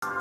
Smoke,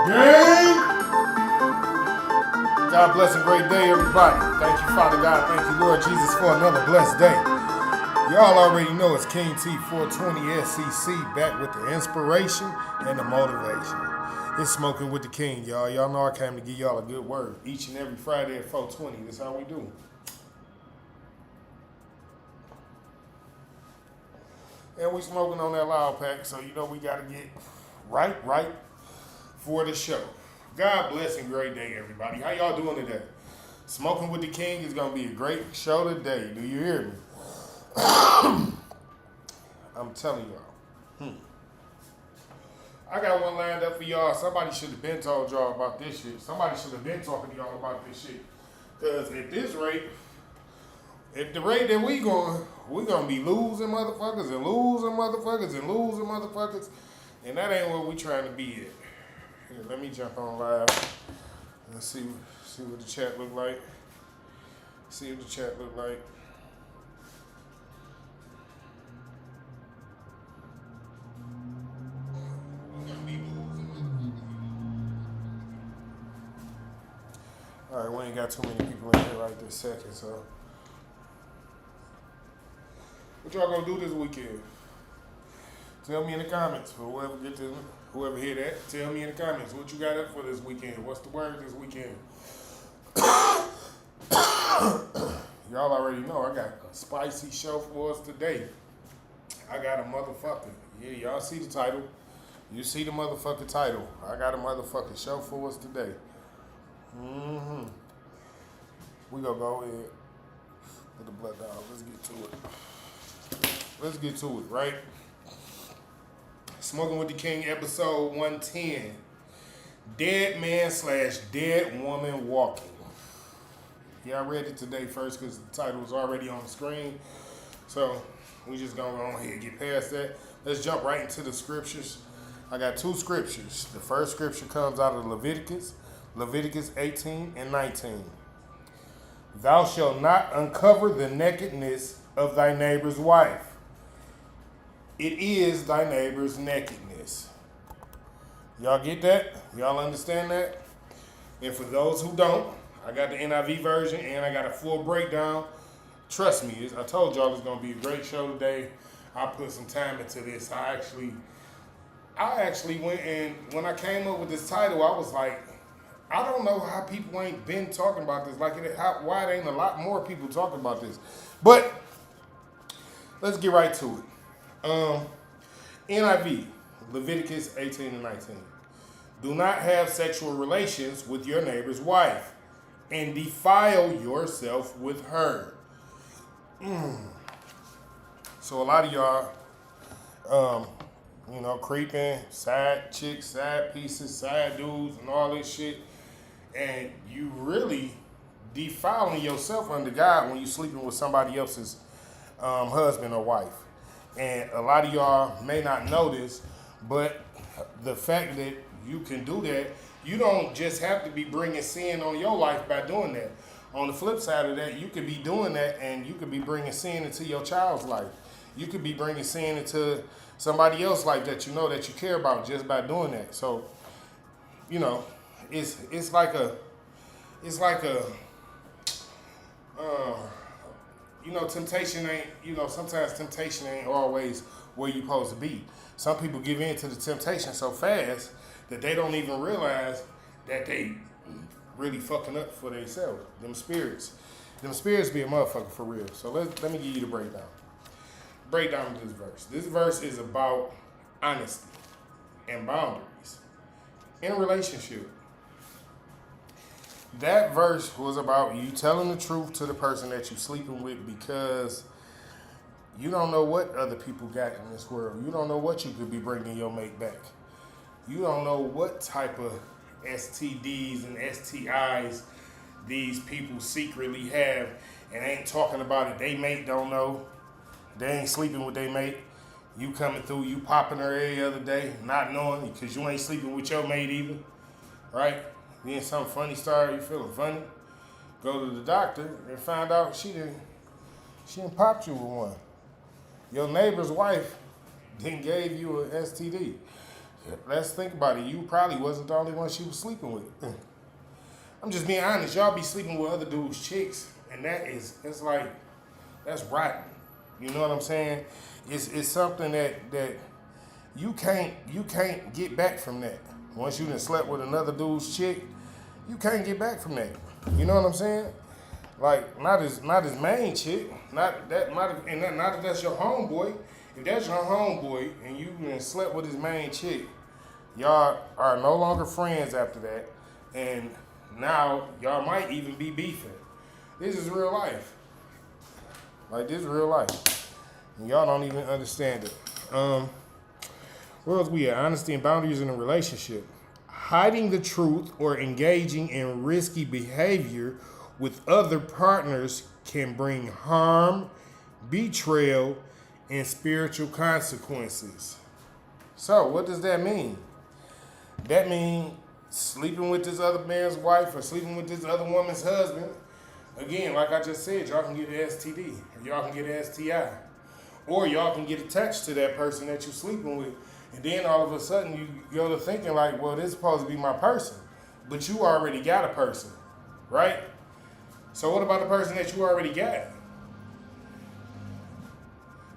gang! God bless and great day, everybody. Thank you, Father God. Thank you, Lord Jesus, for another blessed day. Y'all already know it's King T420 SEC back with the inspiration and the motivation. It's Smoking with the King, y'all. Y'all know I came to give y'all a good word each and every Friday at 420. That's how we do. And we smoking on that loud pack, so you know we got to get right for the show. God bless and great day, everybody. How y'all doing today? Smoking with the King is going to be a great show today. Do you hear me? I'm telling y'all. I got one lined up for y'all. Somebody should have been told y'all about this shit. Somebody should have been talking to y'all about this shit. Because at this rate, at the rate that we're going to be losing motherfuckers and losing motherfuckers and losing motherfuckers. And that ain't what we trying to be at. Here, let me jump on live. Let's see what the chat look like. See what the chat look like. All right, we ain't got too many people in here right this second, so. What y'all gonna do this weekend? Tell me in the comments. Whoever hear that, tell me in the comments what you got up for this weekend. What's the word this weekend? Y'all already know I got a spicy show for us today. I got a motherfucker. Yeah, y'all see the title. You see the motherfucking title. I got a motherfucking show for us today. We gonna go ahead. Put the blood down. Let's get to it, right? Smoking with the King, episode 110. DeadMan / DeadWoman walking. Yeah, I read it today first because the title was already on the screen. So we just gonna go ahead and get past that. Let's jump right into the scriptures. I got two scriptures. The first scripture comes out of Leviticus 18 and 19. Thou shalt not uncover the nakedness of thy neighbor's wife. It is thy neighbor's nakedness. Y'all get that? Y'all understand that? And for those who don't, I got the NIV version and I got a full breakdown. Trust me, I told y'all it's going to be a great show today. I put some time into this. I actually went and when I came up with this title, I was like, I don't know how people ain't been talking about this. Why it ain't a lot more people talking about this. But let's get right to it. Um, NIV, Leviticus 18 and 19. Do not have sexual relations with your neighbor's wife and defile yourself with her. So a lot of y'all, creeping, side chicks, side pieces, side dudes, and all this shit, and you really defiling yourself under God when you sleeping with somebody else's husband or wife. And a lot of y'all may not know this, but the fact that you can do that, you don't just have to be bringing sin on your life by doing that. On the flip side of that, you could be doing that and you could be bringing sin into your child's life. You could be bringing sin into somebody else's life that you know that you care about just by doing that. So, it's like a temptation ain't, sometimes temptation ain't always where you're supposed to be. Some people give in to the temptation so fast that they don't even realize that they really fucking up for themselves. Them spirits be a motherfucker for real. So let me give you the breakdown. Breakdown of this verse. This verse is about honesty and boundaries in a relationship. That verse was about you telling the truth to the person that you're sleeping with, because you don't know what other people got in this world. You don't know what you could be bringing your mate back. You don't know what type of STDs and STIs these people secretly have and ain't talking about it. They mate don't know. They ain't sleeping with their mate. You coming through, you popping her every other day, not knowing, because you ain't sleeping with your mate either, right? Then some funny story, you feeling funny, go to the doctor and find out she didn't pop you with one. Your neighbor's wife then gave you an STD. Let's think about it. You probably wasn't the only one she was sleeping with. I'm just being honest. Y'all be sleeping with other dudes' chicks, and that's rotten. You know what I'm saying? It's something that you can't get back from that. Once you done slept with another dude's chick, you can't get back from that. You know what I'm saying? Like, not his main chick, not that that's your homeboy. If that's your homeboy and you done slept with his main chick, y'all are no longer friends after that, and now y'all might even be beefing. This is real life. Like, this is real life. And y'all don't even understand it. Where else we at? Honesty and boundaries in a relationship. Hiding the truth or engaging in risky behavior with other partners can bring harm, betrayal, and spiritual consequences. So, what does that mean? That means sleeping with this other man's wife or sleeping with this other woman's husband. Again, like I just said, y'all can get an STD, or y'all can get an STI, or y'all can get attached to that person that you're sleeping with, and then all of a sudden you go to thinking like, well, this is supposed to be my person, but you already got a person, right? So what about the person that you already got?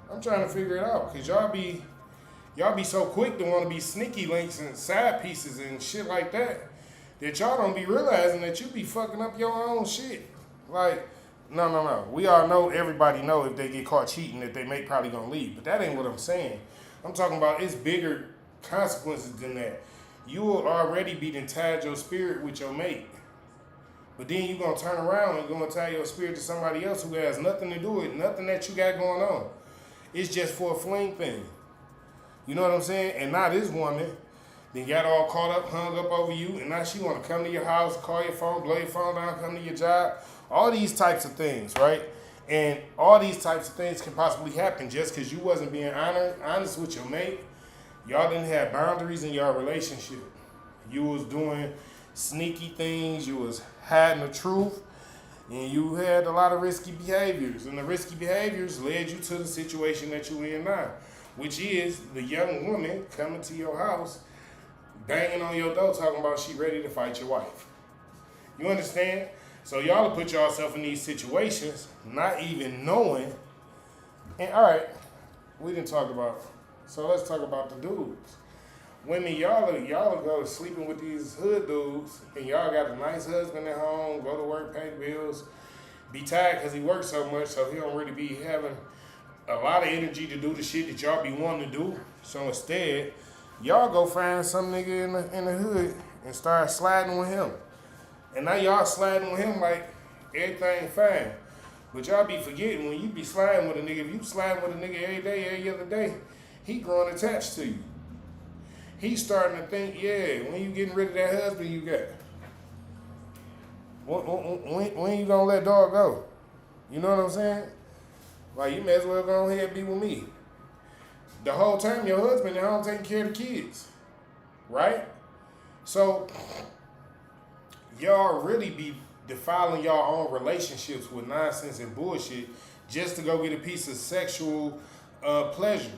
I'm trying to figure it out, because y'all be so quick to want to be sneaky links and side pieces and shit like that y'all don't be realizing that you be fucking up your own shit. Like, no. We all know, everybody know if they get caught cheating that they mate probably gonna leave. But that ain't what I'm saying. I'm talking about it's bigger consequences than that. You will already be done tied your spirit with your mate. But then you gonna turn around and gonna tie your spirit to somebody else who has nothing to do with nothing that you got going on. It's just for a fling thing. You know what I'm saying? And now this woman then got all caught up, hung up over you, and now she want to come to your house, call your phone, blow your phone down, come to your job. All these types of things, right? And all these types of things can possibly happen just because you wasn't being honest with your mate. Y'all didn't have boundaries in your relationship. You was doing sneaky things. You was hiding the truth. And you had a lot of risky behaviors. And the risky behaviors led you to the situation that you're in now, which is the young woman coming to your house, banging on your door, talking about she ready to fight your wife. You understand? So y'all put yourself in these situations, not even knowing. And all right, we didn't talk about. So let's talk about the dudes. Women, y'all go sleeping with these hood dudes, and y'all got a nice husband at home, go to work, pay bills, be tired because he works so much, so he don't really be having a lot of energy to do the shit that y'all be wanting to do. So instead, y'all go find some nigga in the hood and start sliding with him. And now y'all sliding with him like everything fine. But y'all be forgetting when you be sliding with a nigga, if you sliding with a nigga every day, every other day, he growing attached to you. He's starting to think, yeah, when you getting rid of that husband you got? When you gonna let dog go? You know what I'm saying? Like, you may as well go ahead and be with me. The whole time your husband at home taking care of the kids. Right? So, y'all really be defiling your own relationships with nonsense and bullshit just to go get a piece of sexual pleasure.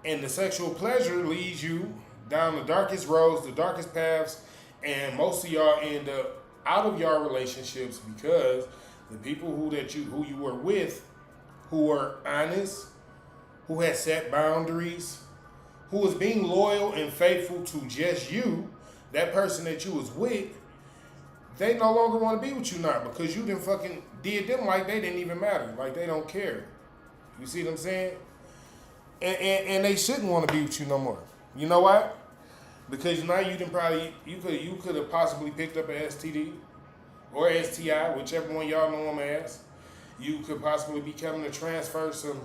And the sexual pleasure leads you down the darkest roads, the darkest paths, and most of y'all end up out of your relationships because the people who you were with, who were honest, who had set boundaries, who was being loyal and faithful to just you, that person that you was with, they no longer want to be with you now because you done fucking did them like they didn't even matter, like they don't care. You see what I'm saying? And they shouldn't want to be with you no more. You know why? Because now you could have possibly picked up an STD or STI, whichever one y'all know them as. You could possibly be coming to transfer some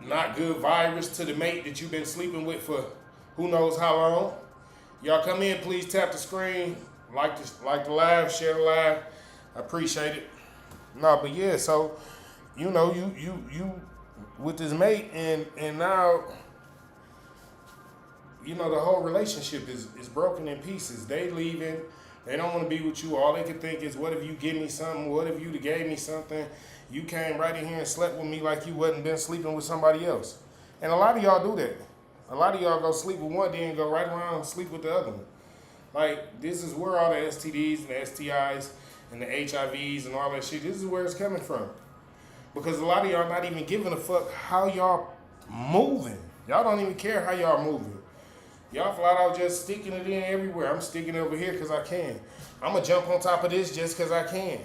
not good virus to the mate that you've been sleeping with for who knows how long. Y'all come in, please tap the screen, like the live, share the live. I appreciate it. No, but yeah, so you know, you with this mate and now you know the whole relationship is broken in pieces. They leaving, they don't want to be with you. All they can think is, what if you give me something? What if you gave me something? You came right in here and slept with me like you wasn't been sleeping with somebody else. And a lot of y'all do that. A lot of y'all go sleep with one, then go right around and sleep with the other one. Like, this is where all the STDs and the STIs and the HIVs and all that shit, this is where it's coming from. Because a lot of y'all not even giving a fuck how y'all moving. Y'all don't even care how y'all moving. Y'all flat out just sticking it in everywhere. I'm sticking it over here because I can. I'm going to jump on top of this just because I can.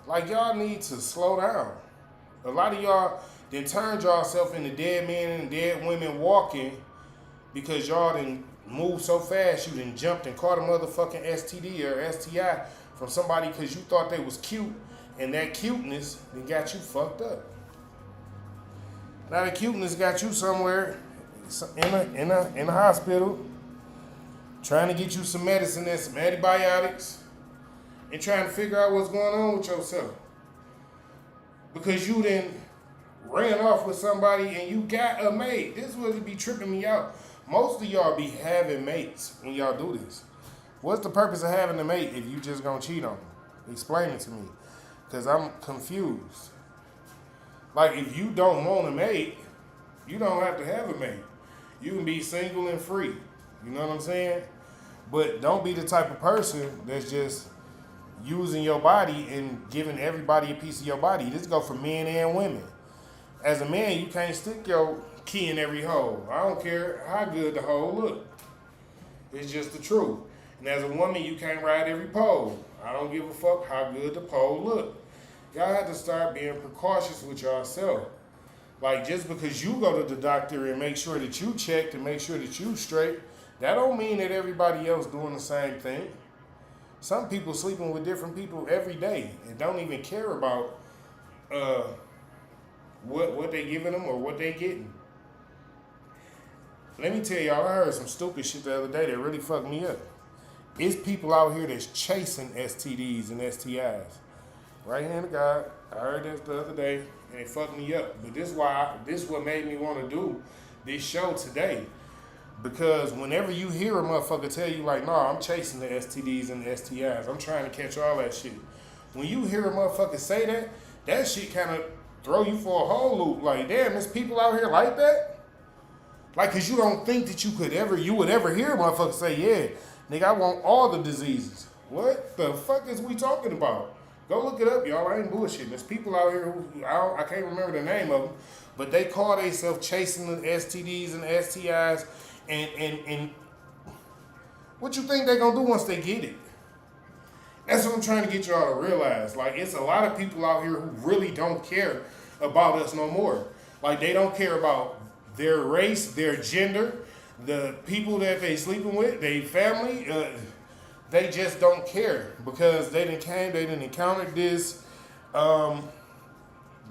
Like, y'all need to slow down. A lot of y'all then turned yourself into dead men and dead women walking because y'all done moved so fast you done jumped and caught a motherfucking STD or STI from somebody because you thought they was cute, and that cuteness then got you fucked up. Now the cuteness got you somewhere in a hospital trying to get you some medicine and some antibiotics and trying to figure out what's going on with yourself. Because you then ran off with somebody and you got a mate. This would be tripping me out. Most of y'all be having mates when y'all do this. What's the purpose of having a mate if you just gonna cheat on them? Explain it to me. Because I'm confused. Like, if you don't want a mate, you don't have to have a mate. You can be single and free. You know what I'm saying? But don't be the type of person that's just using your body and giving everybody a piece of your body. This go for men and women. As a man, you can't stick your key in every hole. I don't care how good the hole look. It's just the truth. And as a woman, you can't ride every pole. I don't give a fuck how good the pole look. Y'all have to start being precautious with yourself. Like, just because you go to the doctor and make sure that you checked and make sure that you straight, that don't mean that everybody else doing the same thing. Some people sleeping with different people every day and don't even care about what they giving them or what they getting. Let me tell y'all, I heard some stupid shit the other day that really fucked me up. It's people out here that's chasing STDs and STIs. Right hand of God, I heard this the other day and it fucked me up. But this is what made me want to do this show today. Because whenever you hear a motherfucker tell you like, nah, I'm chasing the STDs and the STIs, I'm trying to catch all that shit. When you hear a motherfucker say that, that shit kind of throw you for a whole loop. Like, damn, there's people out here like that? Like, cause you don't think that you would ever hear a motherfucker say, yeah, nigga, I want all the diseases. What the fuck is we talking about? Go look it up, y'all. I ain't bullshitting. There's people out here who, I can't remember the name of them, but they call themselves chasing the STDs and STIs, and what you think they gonna do once they get it? That's what I'm trying to get y'all to realize. Like, it's a lot of people out here who really don't care about us no more. Like they don't care about their race, their gender, the people that they sleeping with, their family. They just don't care because they didn't encounter this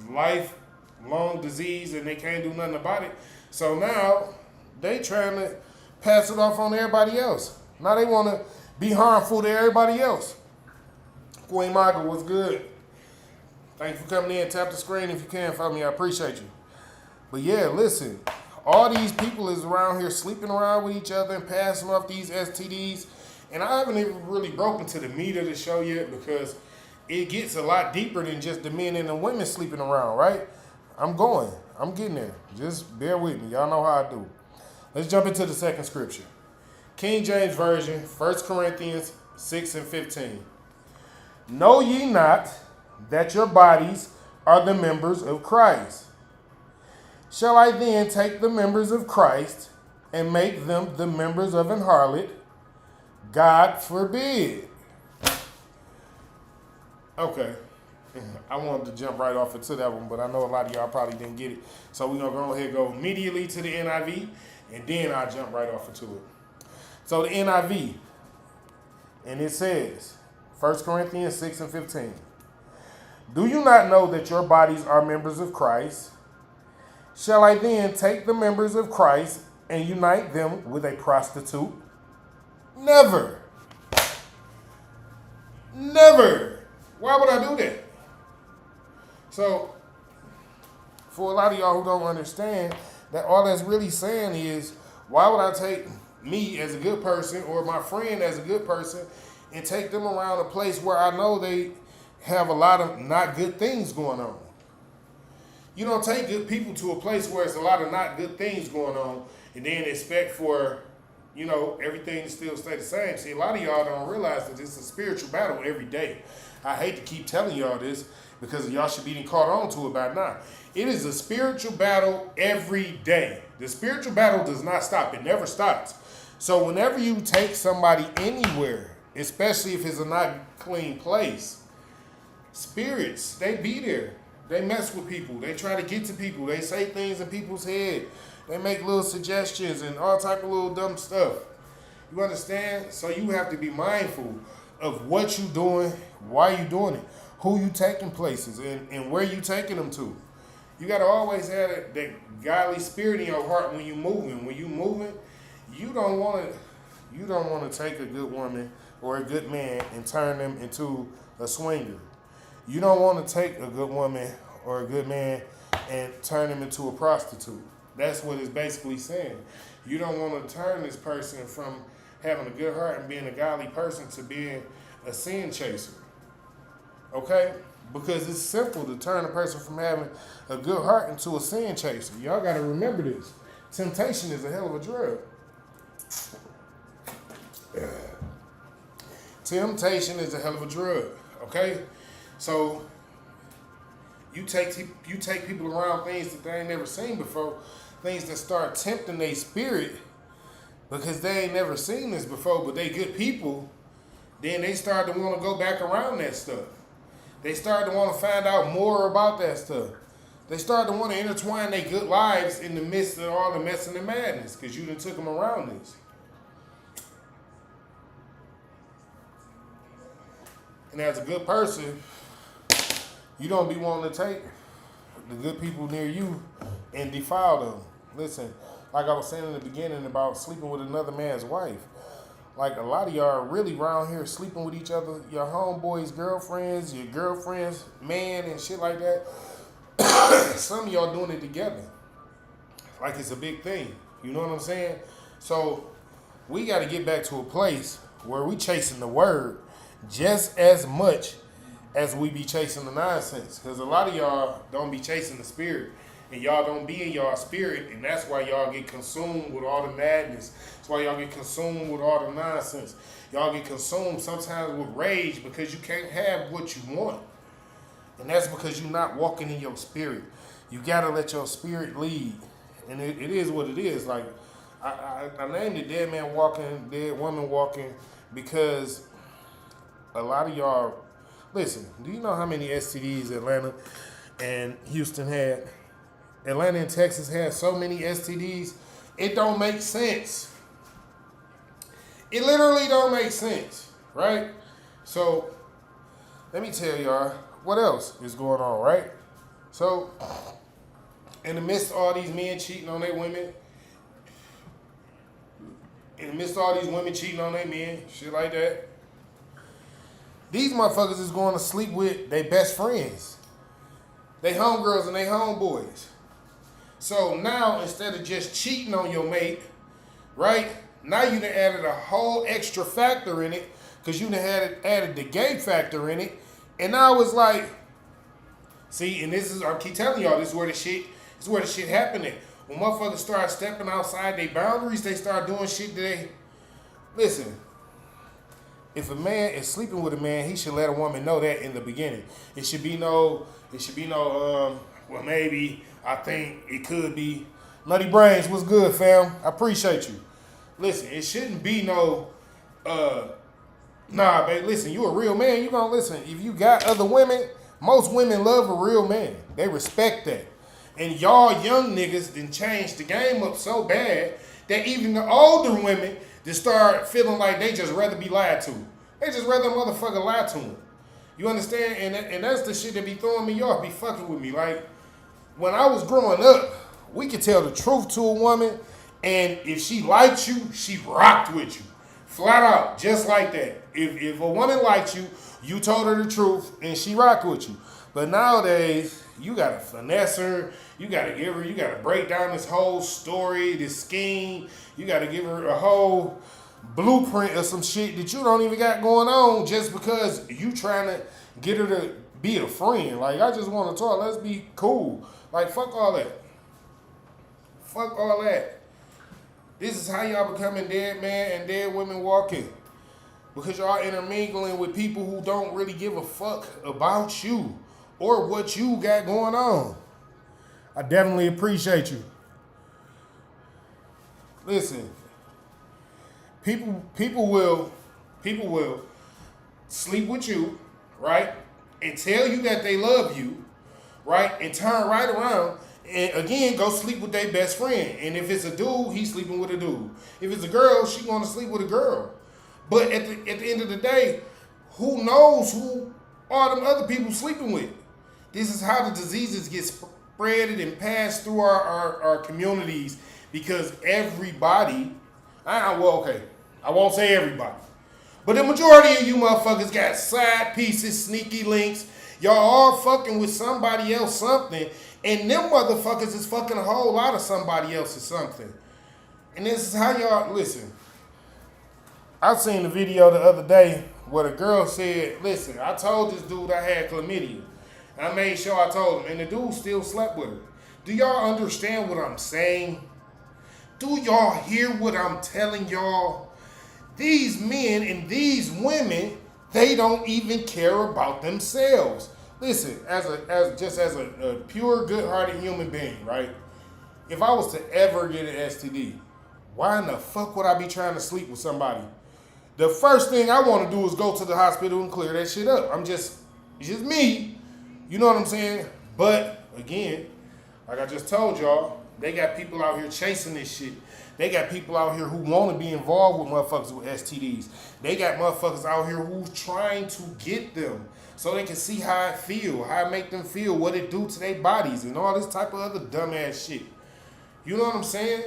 lifelong disease and they can't do nothing about it. So now they trying to pass it off on everybody else. Now they want to be harmful to everybody else. Queen Michael, what's good? Thank you for coming in. Tap the screen if you can for me. I appreciate you. But yeah, listen. All these people is around here sleeping around with each other and passing off these STDs. And I haven't even really broken to the meat of the show yet because it gets a lot deeper than just the men and the women sleeping around, right? I'm getting there. Just bear with me. Y'all know how I do. Let's jump into the second scripture. King James Version, 1 Corinthians 6 and 15. Know ye not that your bodies are the members of Christ? Shall I then take the members of Christ and make them the members of an harlot? God forbid. Okay. I wanted to jump right off into that one, but I know a lot of y'all probably didn't get it. So we're going to go ahead and go immediately to the NIV, and then I'll jump right off into it. So the NIV, and it says, 1 Corinthians 6 and 15. Do you not know that your bodies are members of Christ? Shall I then take the members of Christ and unite them with a prostitute? Never. Never. Why would I do that? So, for a lot of y'all who don't understand, that all that's really saying is, why would I take me as a good person or my friend as a good person and take them around a place where I know they have a lot of not good things going on? You don't take good people to a place where it's a lot of not good things going on and then expect for, everything to still stay the same. See, a lot of y'all don't realize that it's a spiritual battle every day. I hate to keep telling y'all this because y'all should be caught on to it by now. It is a spiritual battle every day. The spiritual battle does not stop. It never stops. So whenever you take somebody anywhere, especially if it's a not clean place, spirits, they be there. They mess with people. They try to get to people. They say things in people's head. They make little suggestions and all type of little dumb stuff. You understand? So you have to be mindful of what you doing, why you doing it, who you taking places, and where you taking them to. You got to always have that godly spirit in your heart when you moving. When you moving, you don't want to take a good woman or a good man and turn them into a swinger. You don't want to take a good woman or a good man and turn them into a prostitute. That's what it's basically saying. You don't want to turn this person from having a good heart and being a godly person to being a sin chaser. Okay? Because it's simple to turn a person from having a good heart into a sin chaser. Y'all got to remember this. Temptation is a hell of a drug. Temptation is a hell of a drug. Okay? So you take people around things that they ain't never seen before, things that start tempting their spirit because they ain't never seen this before, but they good people, then they start to want to go back around that stuff. They start to want to find out more about that stuff. They start to want to intertwine their good lives in the midst of all the mess and the madness because you done took them around this. And as a good person, you don't be wanting to take the good people near you and defile them. Listen, like I was saying in the beginning about sleeping with another man's wife. Like a lot of y'all are really around here sleeping with each other, your homeboys, girlfriends, your girlfriends, man, and shit like that. Some of y'all doing it together. Like it's a big thing. You know what I'm saying? So we got to get back to a place where we chasing the word just as much as we be chasing the nonsense. Because a lot of y'all don't be chasing the spirit. And y'all don't be in y'all spirit. And that's why y'all get consumed with all the madness. That's why y'all get consumed with all the nonsense. Y'all get consumed sometimes with rage because you can't have what you want. And that's because you're not walking in your spirit. You got to let your spirit lead. And it is what it is. Like, I named it DeadMan Walking, DeadWoman Walking because a lot of y'all, listen, do you know how many STDs Atlanta and Atlanta and Texas had so many STDs, it don't make sense. It literally don't make sense, right? So, let me tell y'all what else is going on, right? So, in the midst of all these men cheating on their women, in the midst of all these women cheating on their men, shit like that, these motherfuckers is going to sleep with their best friends, they homegirls and they homeboys. So now, instead of just cheating on your mate, right, now you done added a whole extra factor in it, because you done added the gay factor in it, and now it's like, see, and this is, I keep telling y'all, this is where the shit happening. When motherfuckers start stepping outside their boundaries, they start doing shit that they, listen, if a man is sleeping with a man, he should let a woman know that in the beginning. It should be no, well, maybe, I think it could be. Nutty Brains, what's good, fam? I appreciate you. Listen, it shouldn't be no, nah, babe, listen, you a real man, you gonna listen. If you got other women, most women love a real man. They respect that. And y'all young niggas done changed the game up so bad that even the older women just start feeling like they just rather be lied to. They just rather a motherfucker lie to them. You understand? And that's the shit that be throwing me off, be fucking with me. Like, when I was growing up, we could tell the truth to a woman, and if she liked you, she rocked with you. Flat out, just like that. If a woman liked you, you told her the truth, and she rocked with you. But nowadays, you gotta finesse her, you gotta break down this whole story, this scheme, you gotta give her a whole blueprint of some shit that you don't even got going on just because you trying to get her to be a friend. Like, I just want to talk, let's be cool. Like, fuck all that. Fuck all that. This is how y'all becoming dead man and dead women walking. Because y'all intermingling with people who don't really give a fuck about you or what you got going on. I definitely appreciate you. Listen, people will sleep with you, right? And tell you that they love you, right? And turn right around and again go sleep with their best friend. And if it's a dude, he's sleeping with a dude. If it's a girl, she gonna sleep with a girl. But at the end of the day, who knows who all them other people sleeping with? This is how the diseases get spreaded and passed through our communities, because everybody, I won't say everybody, but the majority of you motherfuckers got side pieces, sneaky links. Y'all all fucking with somebody else something, and them motherfuckers is fucking a whole lot of somebody else's something. And this is how y'all, listen, I seen a video the other day where the girl said, listen, I told this dude I had chlamydia. I made sure I told him, and the dude still slept with her. Do y'all understand what I'm saying? Do y'all hear what I'm telling y'all? These men and these women, they don't even care about themselves. Listen, as a pure, good-hearted human being, right? If I was to ever get an STD, why in the fuck would I be trying to sleep with somebody? The first thing I want to do is go to the hospital and clear that shit up. It's just me. You know what I'm saying? But, again, like I just told y'all, they got people out here chasing this shit. They got people out here who want to be involved with motherfuckers with STDs. They got motherfuckers out here who's trying to get them so they can see how it feel, how it make them feel, what it do to their bodies, and all this type of other dumbass shit. You know what I'm saying?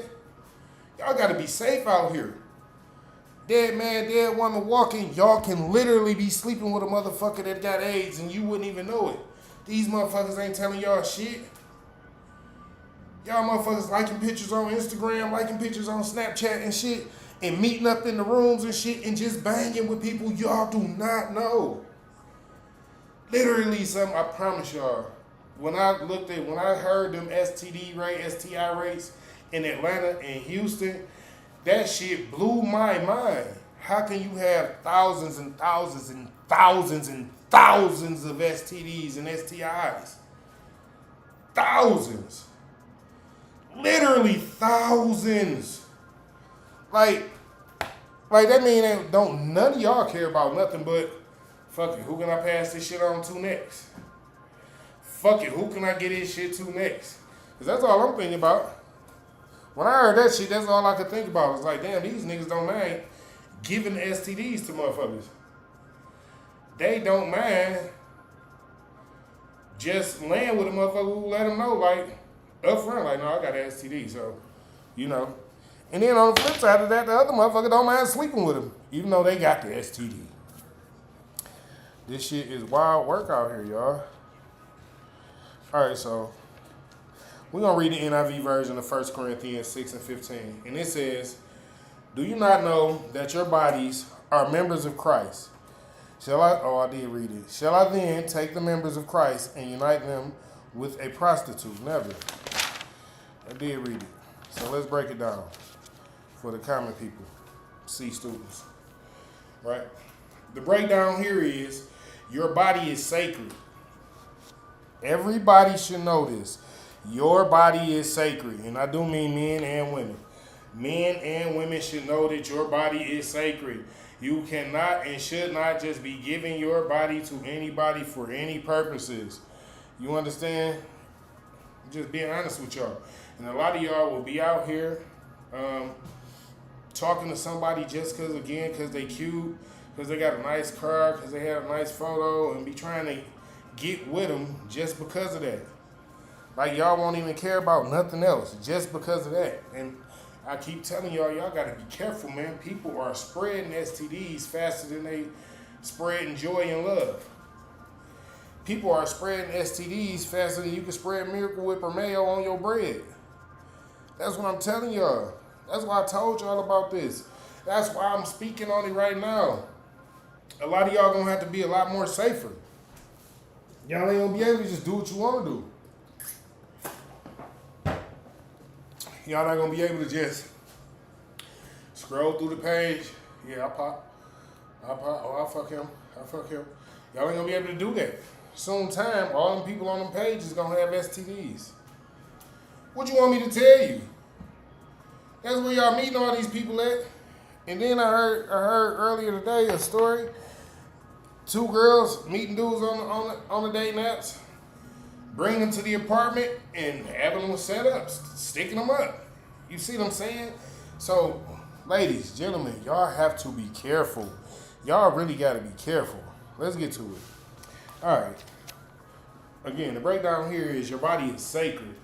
Y'all got to be safe out here. Dead man, dead woman walking, y'all can literally be sleeping with a motherfucker that got AIDS and you wouldn't even know it. These motherfuckers ain't telling y'all shit. Y'all motherfuckers liking pictures on Instagram, liking pictures on Snapchat and shit, and meeting up in the rooms and shit and just banging with people y'all do not know. Literally something, I promise y'all, when I heard them STI rates in Atlanta and Houston, that shit blew my mind. How can you have thousands and thousands and thousands and thousands of STDs and STIs? Thousands. Literally thousands. Like that mean don't none of y'all care about nothing but fuck it, who can I pass this shit on to next? fuck it, who can I get this shit to next? Because that's all I'm thinking about. When I heard that shit, that's all I could think about. It was like, damn, these niggas don't mind giving STDs to motherfuckers. They don't mind just laying with a motherfucker who let them know, like, up front, like, no, I got an STD, so, you know. And then on the flip side of that, the other motherfucker don't mind sleeping with him, even though they got the STD. This shit is wild work out here, y'all. All right, so we're going to read the NIV version of 1 Corinthians 6 and 15. And it says, do you not know that your bodies are members of Christ? I did read it. Shall I then take the members of Christ and unite them with a prostitute? Never. I did read it. So let's break it down for the common people, C students. Right? The breakdown here is your body is sacred. Everybody should know this. Your body is sacred. And I do mean men and women. Men and women should know that your body is sacred. You cannot and should not just be giving your body to anybody for any purposes. You understand? Just being honest with y'all. And a lot of y'all will be out here talking to somebody just because they cute, because they got a nice car, because they had a nice photo, and be trying to get with them just because of that. Like, y'all won't even care about nothing else just because of that. And I keep telling y'all got to be careful, man. People are spreading STDs faster than they spreading joy and love. People are spreading STDs faster than you can spread Miracle Whip or mayo on your bread. That's what I'm telling y'all. That's why I told y'all about this. That's why I'm speaking on it right now. A lot of y'all gonna have to be a lot more safer. Y'all ain't gonna be able to just do what you want to do. Y'all not gonna be able to just scroll through the page. Yeah, I'll fuck him. Y'all ain't gonna be able to do that. Soon time, all them people on them pages gonna have STDs. What you want me to tell you? That's where y'all meeting all these people at. And then I heard earlier today a story. 2 girls meeting dudes on the dating apps, bring them to the apartment and having them set up, sticking them up. You see what I'm saying? So, ladies, gentlemen, y'all have to be careful. Y'all really got to be careful. Let's get to it. All right. Again, the breakdown here is your body is sacred,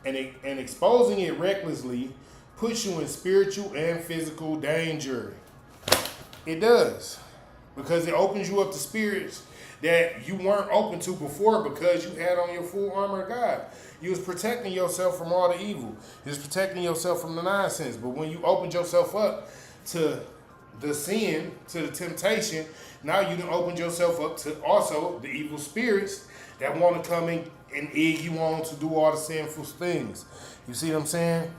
and exposing it recklessly puts you in spiritual and physical danger. It does. Because it opens you up to spirits that you weren't open to before because you had on your full armor of God. You was protecting yourself from all the evil. You was protecting yourself from the nonsense. But when you opened yourself up to the sin, to the temptation, now you done opened yourself up to also the evil spirits that want to come in and egg you on to do all the sinful things. You see what I'm saying?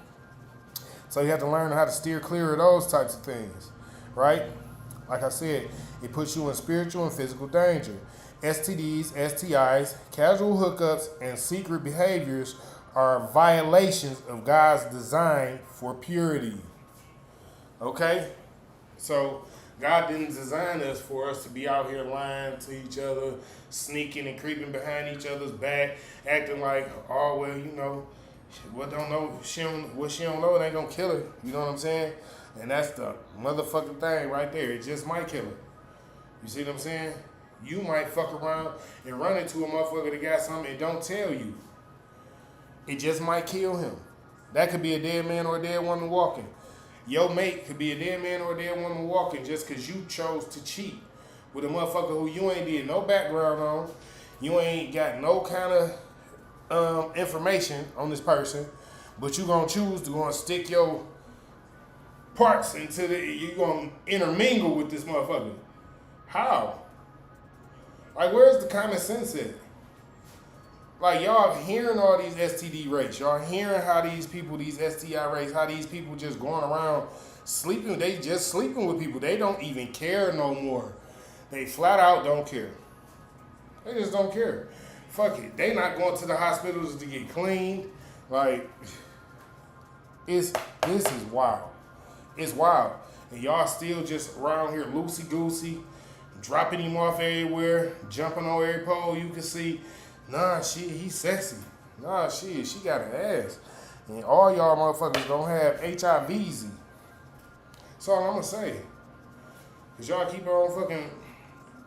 So you have to learn how to steer clear of those types of things, right? Like I said, it puts you in spiritual and physical danger. STDs, STIs, casual hookups, and secret behaviors are violations of God's design for purity. Okay? So God didn't design us for us to be out here lying to each other, sneaking and creeping behind each other's back, acting like, oh, well, you know, what she don't know, it ain't gonna kill her. You know what I'm saying? And that's the motherfucking thing right there. It just might kill her. You see what I'm saying? You might fuck around and run into a motherfucker that got something and don't tell you. It just might kill him. That could be a dead man or a dead woman walking. Your mate could be a dead man or a dead woman walking just because you chose to cheat with a motherfucker who you ain't did no background on. You ain't got no kind of information on this person, but you gonna choose to go and stick your parts into you gonna intermingle with this motherfucker. How? Like, where's the common sense at? Like, y'all hearing all these STD rates. Y'all hearing how these people, these STI rates, how these people just going around sleeping. They just sleeping with people. They don't even care no more. They flat out don't care. They just don't care. Fuck it. They not going to the hospitals to get cleaned. Like, this is wild. It's wild. And y'all still just around here loosey-goosey, dropping him off everywhere, jumping on every pole you can see, Nah, he's sexy. Nah, she got an ass. And all y'all motherfuckers gonna have HIVs. That's all I'm gonna say. Cause y'all keep on fucking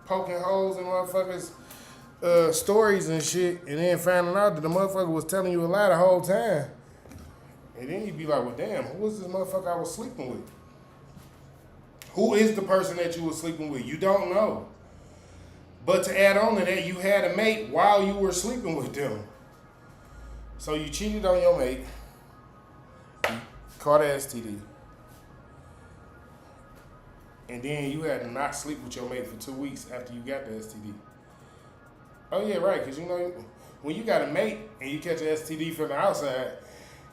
poking holes in motherfuckers' stories and shit, and then finding out that the motherfucker was telling you a lie the whole time. And then you be like, well, damn, who was this motherfucker I was sleeping with? Who is the person that you were sleeping with? You don't know. But to add on to that, you had a mate while you were sleeping with them. So you cheated on your mate, you caught an STD, and then you had to not sleep with your mate for 2 weeks after you got the STD. Oh yeah, right, because you know, when you got a mate and you catch an STD from the outside,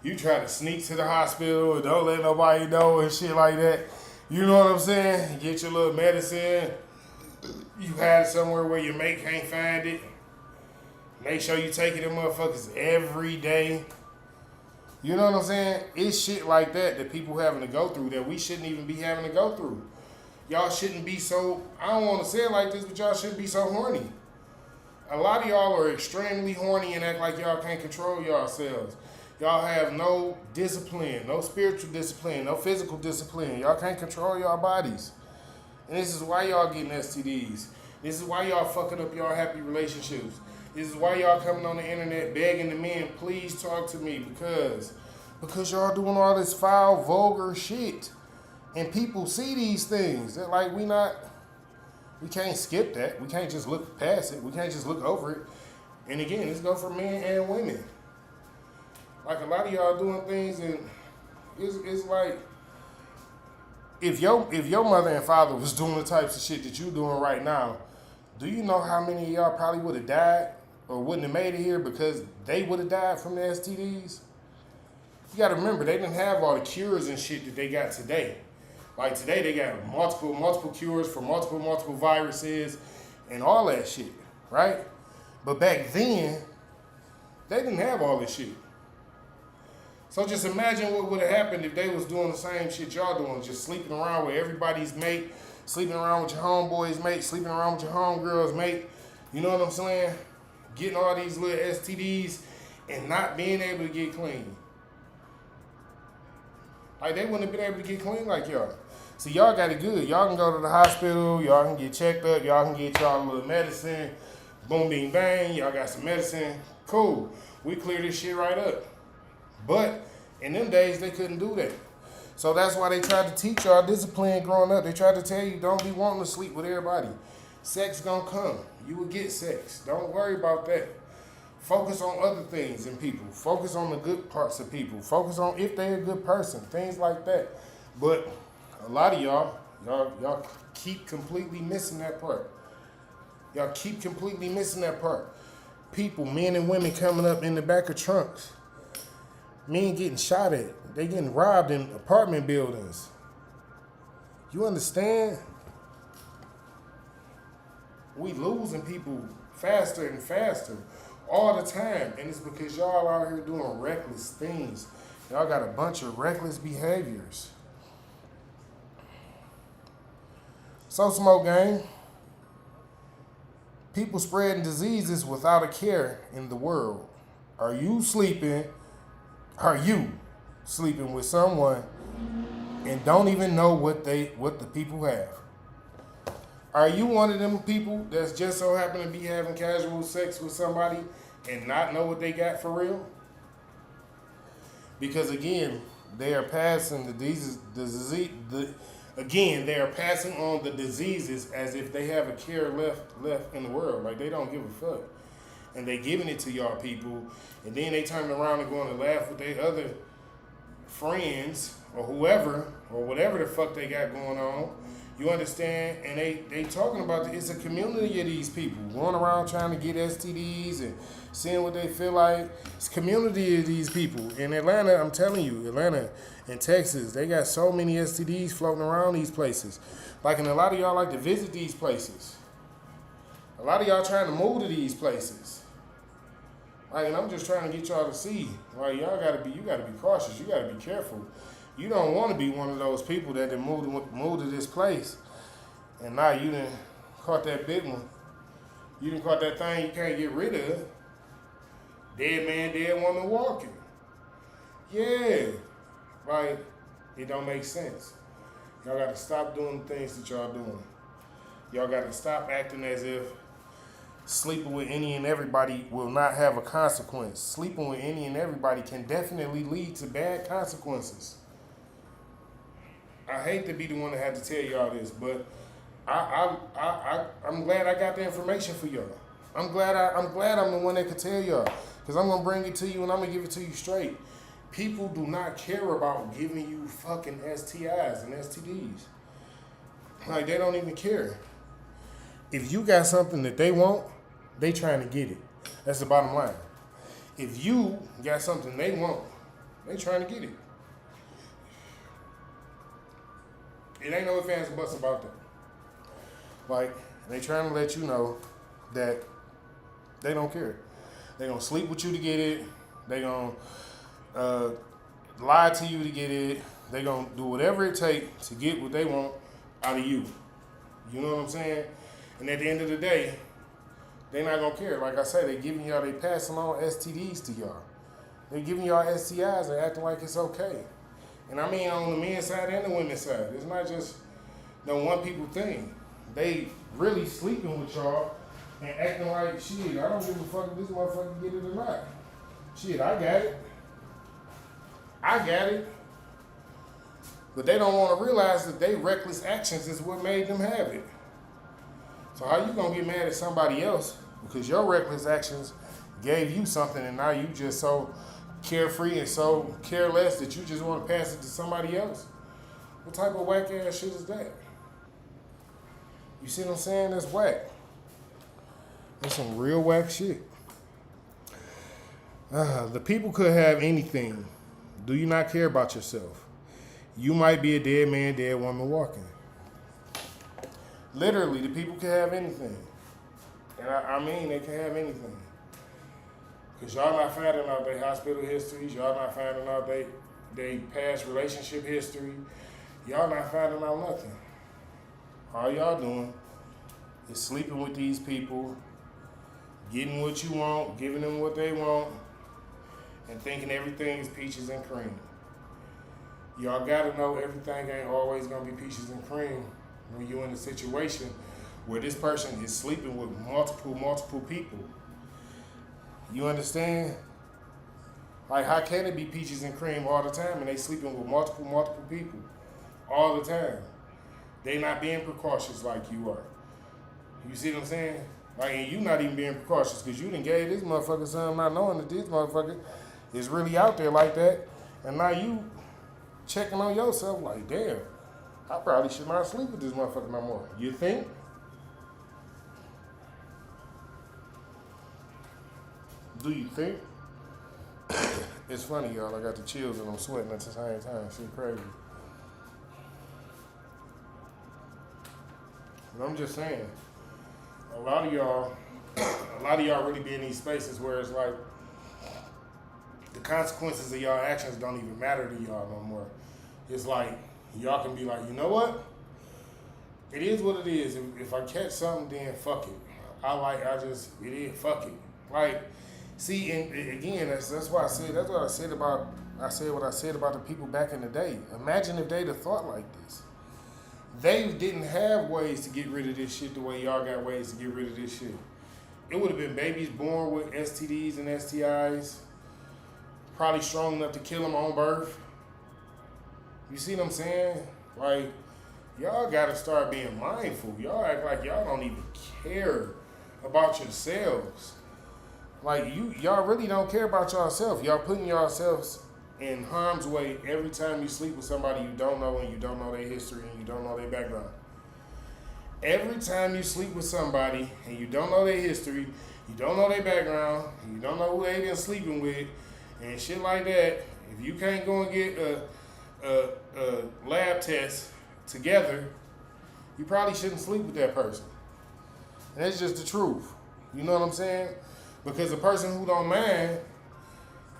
you try to sneak to the hospital and don't let nobody know and shit like that. You know what I'm saying? You get your little medicine. You hide it somewhere where your mate can't find it. Make sure you take it to motherfuckers every day. You know what I'm saying? It's shit like that people having to go through that we shouldn't even be having to go through. Y'all shouldn't be so, I don't want to say it like this, but y'all shouldn't be so horny. A lot of y'all are extremely horny and act like y'all can't control yourselves. Y'all have no discipline, no spiritual discipline, no physical discipline. Y'all can't control your bodies. And this is why y'all getting STDs. This is why y'all fucking up y'all happy relationships. This is why y'all coming on the internet begging the men, please talk to me, because y'all doing all this foul, vulgar shit. And people see these things. They're like, we can't skip that. We can't just look past it. We can't just look over it. And again, this goes for men and women. Like a lot of y'all doing things, and it's like, if your mother and father was doing the types of shit that you doing right now, do you know how many of y'all probably would have died or wouldn't have made it here because they would have died from the STDs? You got to remember, they didn't have all the cures and shit that they got today. Like today, they got multiple cures for multiple viruses and all that shit, right? But back then, they didn't have all this shit. So just imagine what would have happened if they was doing the same shit y'all doing, just sleeping around with everybody's mate, sleeping around with your homeboy's mate, sleeping around with your homegirl's mate. You know what I'm saying? Getting all these little STDs and not being able to get clean. Like they wouldn't have been able to get clean like y'all. See, y'all got it good. Y'all can go to the hospital, y'all can get checked up, y'all can get y'all a little medicine. Boom, bing, bang, y'all got some medicine. Cool. We clear this shit right up. But in them days, they couldn't do that. So that's why they tried to teach y'all discipline growing up. They tried to tell you, don't be wanting to sleep with everybody. Sex gonna come. You will get sex. Don't worry about that. Focus on other things in people. Focus on the good parts of people. Focus on if they're a good person. Things like that. But a lot of y'all keep completely missing that part. Y'all keep completely missing that part. People, men and women coming up in the back of trunks. Men getting shot at. They getting robbed in apartment buildings. You understand? We losing people faster and faster all the time. And it's because y'all out here doing reckless things. Y'all got a bunch of reckless behaviors. So, Smoke Gang, people spreading diseases without a care in the world. Are you sleeping with someone and don't even know what the people have? Are you one of them people that's just so happen to be having casual sex with somebody and not know what they got for real? Because again, they are passing they are passing on the diseases as if they have a care left in the world. Like they don't give a fuck. And they giving it to y'all people, and then they turn around and going to laugh with their other friends or whoever or whatever the fuck they got going on. You understand? And they talking about it's a community of these people going around trying to get STDs and seeing what they feel like. It's a community of these people. In Atlanta, I'm telling you, Atlanta and Texas, they got so many STDs floating around these places. Like, and a lot of y'all like to visit these places. A lot of y'all trying to move to these places. Like, and I'm just trying to get y'all to see, like, you gotta be cautious. You gotta be careful. You don't want to be one of those people that done moved to this place, and now you done caught that big one. You done caught that thing you can't get rid of. Dead man, dead woman walking. Yeah. Like, it don't make sense. Y'all got to stop doing the things that y'all doing. Y'all got to stop acting as if sleeping with any and everybody will not have a consequence. Sleeping with any and everybody can definitely lead to bad consequences. I hate to be the one that had to tell y'all this, but I'm glad I got the information for y'all. I'm glad I'm the one that could tell y'all, because I'm gonna bring it to you and I'm gonna give it to you straight. People do not care about giving you fucking STIs and STDs. Like, they don't even care. If you got something that they want, they trying to get it. That's the bottom line. If you got something they want, they trying to get it. It ain't no ifs, ands, or buts about that. Like, they trying to let you know that they don't care. They gonna sleep with you to get it. They gonna lie to you to get it. They gonna do whatever it takes to get what they want out of you. You know what I'm saying? And at the end of the day, they not gonna care. Like I say, they giving y'all, they passing on STDs to y'all. They giving y'all STIs and acting like it's okay. And I mean on the men's side and the women's side. It's not just no one people thing. They really sleeping with y'all and acting like, shit, I don't give a fuck if this motherfucker get it or not. Shit, I got it. I got it. But they don't want to realize that they reckless actions is what made them have it. So how you gonna get mad at somebody else because your reckless actions gave you something and now you just so carefree and so careless that you just want to pass it to somebody else? What type of whack ass shit is that? You see what I'm saying? That's whack. That's some real whack shit. The people could have anything. Do you not care about yourself? You might be a dead man, dead woman walking. Literally, the people can have anything. And I mean they can have anything. Because y'all not finding out their hospital histories. Y'all not finding out they past relationship history. Y'all not finding out nothing. All y'all doing is sleeping with these people, getting what you want, giving them what they want, and thinking everything is peaches and cream. Y'all gotta know everything ain't always gonna be peaches and cream when you're in a situation where this person is sleeping with multiple people. You understand? Like, how can it be peaches and cream all the time and they sleeping with multiple people all the time? They not being precautious like you are. You see what I'm saying? Like, and you not even being precautious because you done gave this motherfucker something not knowing that this motherfucker is really out there like that. And now you checking on yourself like, damn, I probably should not sleep with this motherfucker no more. You think? Do you think? It's funny, y'all. I got the chills and I'm sweating at the same time. Shit crazy. But I'm just saying, a lot of y'all really be in these spaces where it's like the consequences of y'all actions don't even matter to y'all no more. It's like y'all can be like, you know what? It is what it is. If I catch something, then fuck it. It is, fuck it. Like, see, and again, that's why I said what I said about the people back in the day. Imagine if they'd have thought like this. They didn't have ways to get rid of this shit the way y'all got ways to get rid of this shit. It would have been babies born with STDs and STIs, probably strong enough to kill them on birth. You see what I'm saying? Like, y'all gotta start being mindful. Y'all act like y'all don't even care about yourselves. Like, y'all really don't care about yourself. Y'all putting yourselves in harm's way every time you sleep with somebody you don't know and you don't know their history and you don't know their background. Every time you sleep with somebody and you don't know their history, you don't know their background, and you don't know who they been sleeping with, and shit like that, if you can't go and get a lab test together, you probably shouldn't sleep with that person. And that's just the truth. You know what I'm saying? Because a person who don't mind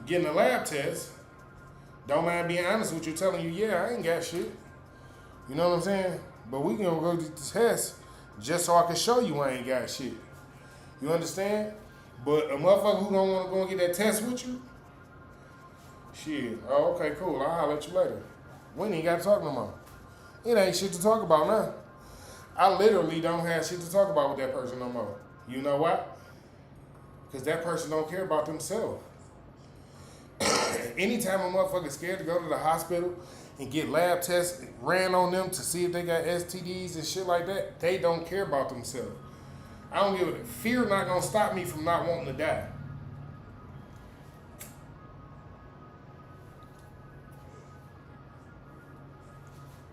getting a lab test, don't mind being honest with you, telling you, yeah, I ain't got shit. You know what I'm saying? But we gonna go get the test just so I can show you I ain't got shit. You understand? But a motherfucker who don't want to go and get that test with you, shit. Oh, okay, cool. I'll holler at you later. We ain't got to talk no more. It ain't shit to talk about now. I literally don't have shit to talk about with that person no more. You know why? Because that person don't care about themselves. Anytime a motherfucker's scared to go to the hospital and get lab tests ran on them to see if they got STDs and shit like that, they don't care about themselves. I don't give a fear not gonna stop me from not wanting to die.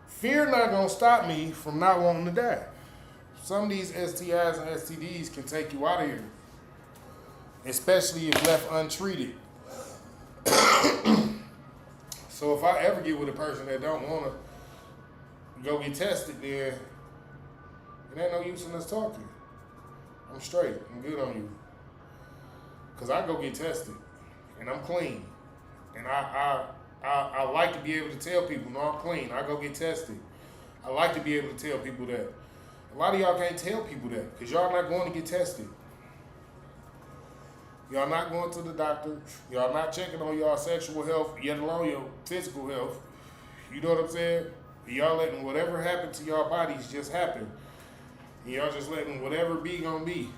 Fear not gonna stop me from not wanting to die. Some of these STIs and STDs can take you out of here, especially if left untreated. So if I ever get with a person that don't want to go get tested, then it ain't no use in us talking. I'm straight. I'm good on you. Because I go get tested, and I'm clean. And I like to be able to tell people, no, I'm clean. I go get tested. I like to be able to tell people that. A lot of y'all can't tell people that because y'all not going to get tested. Y'all not going to the doctor. Y'all not checking on y'all sexual health, yet alone your physical health. You know what I'm saying? Y'all letting whatever happened to y'all bodies just happen. And y'all just letting whatever be gonna be.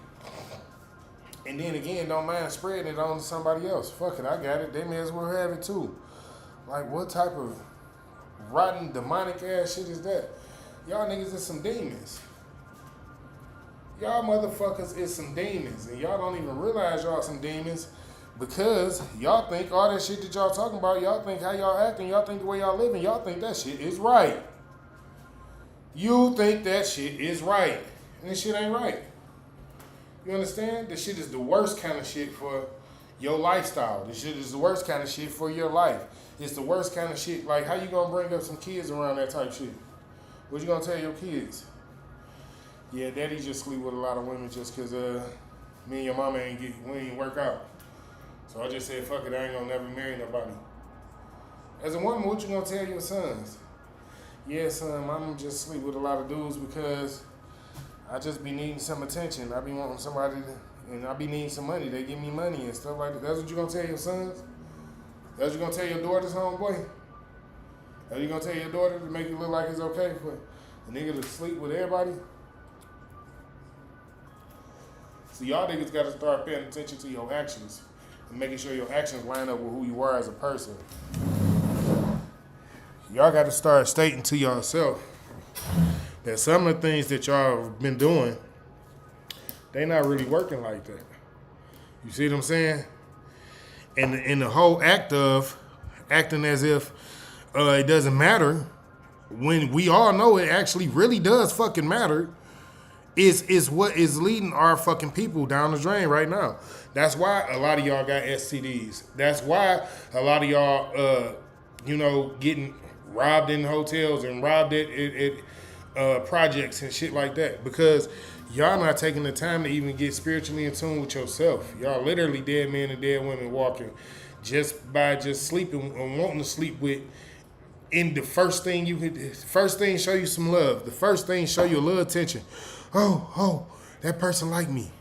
And then again, don't mind spreading it on to somebody else. Fuck it, I got it. They may as well have it too. Like, what type of rotten, demonic ass shit is that? Y'all niggas is some demons. Y'all motherfuckers is some demons. And y'all don't even realize y'all some demons because y'all think all that shit that y'all talking about, y'all think how y'all acting, y'all think the way y'all living, y'all think that shit is right. You think that shit is right. And this shit ain't right. You understand? This shit is the worst kind of shit for your lifestyle. This shit is the worst kind of shit for your life. It's the worst kind of shit. Like, how you gonna bring up some kids around that type shit? What you gonna tell your kids? Yeah, daddy just sleep with a lot of women just cause me and your mama we ain't work out. So I just said, fuck it, I ain't gonna never marry nobody. As a woman, what you gonna tell your sons? Yeah, son, mama just sleep with a lot of dudes because I just be needing some attention. I be wanting somebody to, and I be needing some money. They give me money and stuff like that. That's what you gonna tell your sons? That's what you gonna tell your daughters, homeboy? Are you gonna tell your daughter to make it look like it's okay for a nigga to sleep with everybody? So y'all niggas gotta start paying attention to your actions and making sure your actions line up with who you are as a person. Y'all gotta start stating to yourself that some of the things that y'all have been doing, they not really working like that. You see what I'm saying? And the whole act of acting as if it doesn't matter, when we all know it actually really does fucking matter, is what is leading our fucking people down the drain right now. That's why a lot of y'all got STDs. That's why a lot of y'all, getting robbed in hotels and robbed at projects and shit like that. Because y'all not taking the time to even get spiritually in tune with yourself. Y'all literally dead men and dead women walking just by just sleeping and wanting to sleep with. And the first thing show you some love. The first thing show you a little attention. Oh, that person like me.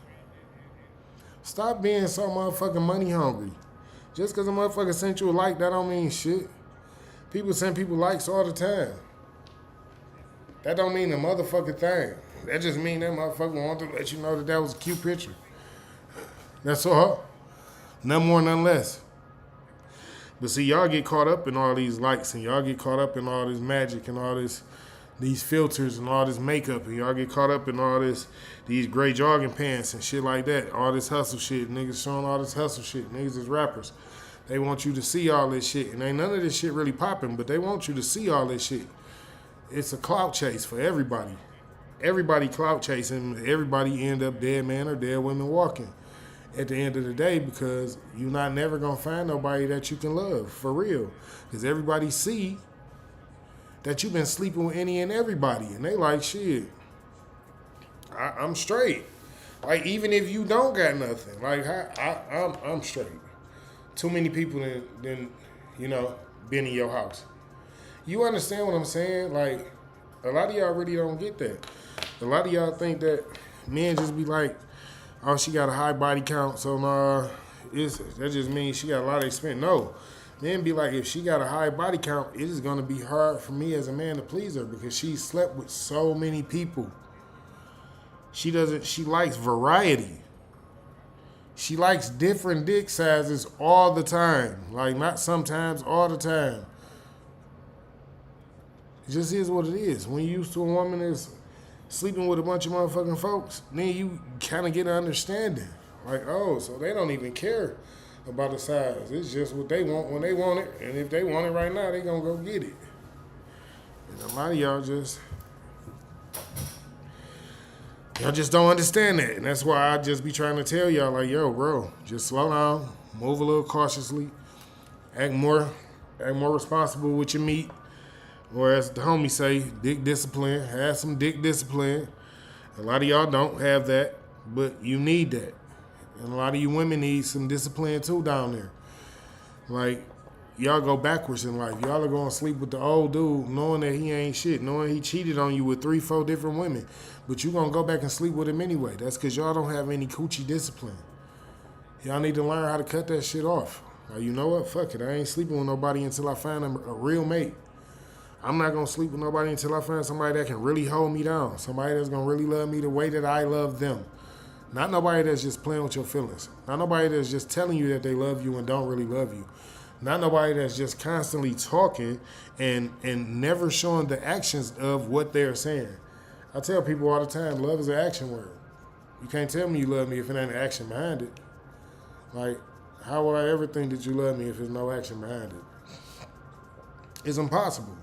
Stop being so motherfucking money hungry. Just because a motherfucker sent you a like, that don't mean shit. People send people likes all the time. That don't mean a motherfucking thing. That just mean that motherfucker wanted to let you know that was a cute picture. That's all. None more, none less. But see, y'all get caught up in all these likes and y'all get caught up in all this magic and all these filters and all this makeup and y'all get caught up in all these gray jogging pants and shit like that. All this hustle shit. Niggas showing all this hustle shit. Niggas is rappers. They want you to see all this shit. And ain't none of this shit really popping, but they want you to see all this shit. It's a clout chase for everybody. Everybody clout chasing. Everybody end up dead man or dead women walking at the end of the day because you're not never going to find nobody that you can love, for real. Because everybody see that you've been sleeping with any and everybody. And they like, shit, I'm straight. Like, even if you don't got nothing, like, I'm straight. Too many people then been in your house. You understand what I'm saying? Like, a lot of y'all really don't get that. A lot of y'all think that men just be like, Oh, she got a high body count, so nah, that just means she got a lot of experience. No. Then be like, if she got a high body count, it is gonna be hard for me as a man to please her because she slept with so many people. She likes variety. She likes different dick sizes all the time. Like, not sometimes, all the time. It just is what it is. When you used to a woman that's sleeping with a bunch of motherfucking folks, then you kind of get an understanding. Like, oh, so they don't even care about the size. It's just what they want when they want it. And if they want it right now, they gonna go get it. And a lot of y'all just don't understand that. And that's why I just be trying to tell y'all, like, yo, bro, just slow down, move a little cautiously, act more responsible with your meat. Or as the homie say, dick discipline. Have some dick discipline. A lot of y'all don't have that, but you need that. And a lot of you women need some discipline too down there. Like, y'all go backwards in life. Y'all are going to sleep with the old dude knowing that he ain't shit, knowing he cheated on you with 3-4 different women. But you going to go back and sleep with him anyway. That's because y'all don't have any coochie discipline. Y'all need to learn how to cut that shit off. Like, you know what? Fuck it. I ain't sleeping with nobody until I find a real mate. I'm not going to sleep with nobody until I find somebody that can really hold me down. Somebody that's going to really love me the way that I love them. Not nobody that's just playing with your feelings. Not nobody that's just telling you that they love you and don't really love you. Not nobody that's just constantly talking and never showing the actions of what they're saying. I tell people all the time, love is an action word. You can't tell me you love me if it ain't an action behind it. Like, how would I ever think that you love me if there's no action behind it? It's impossible.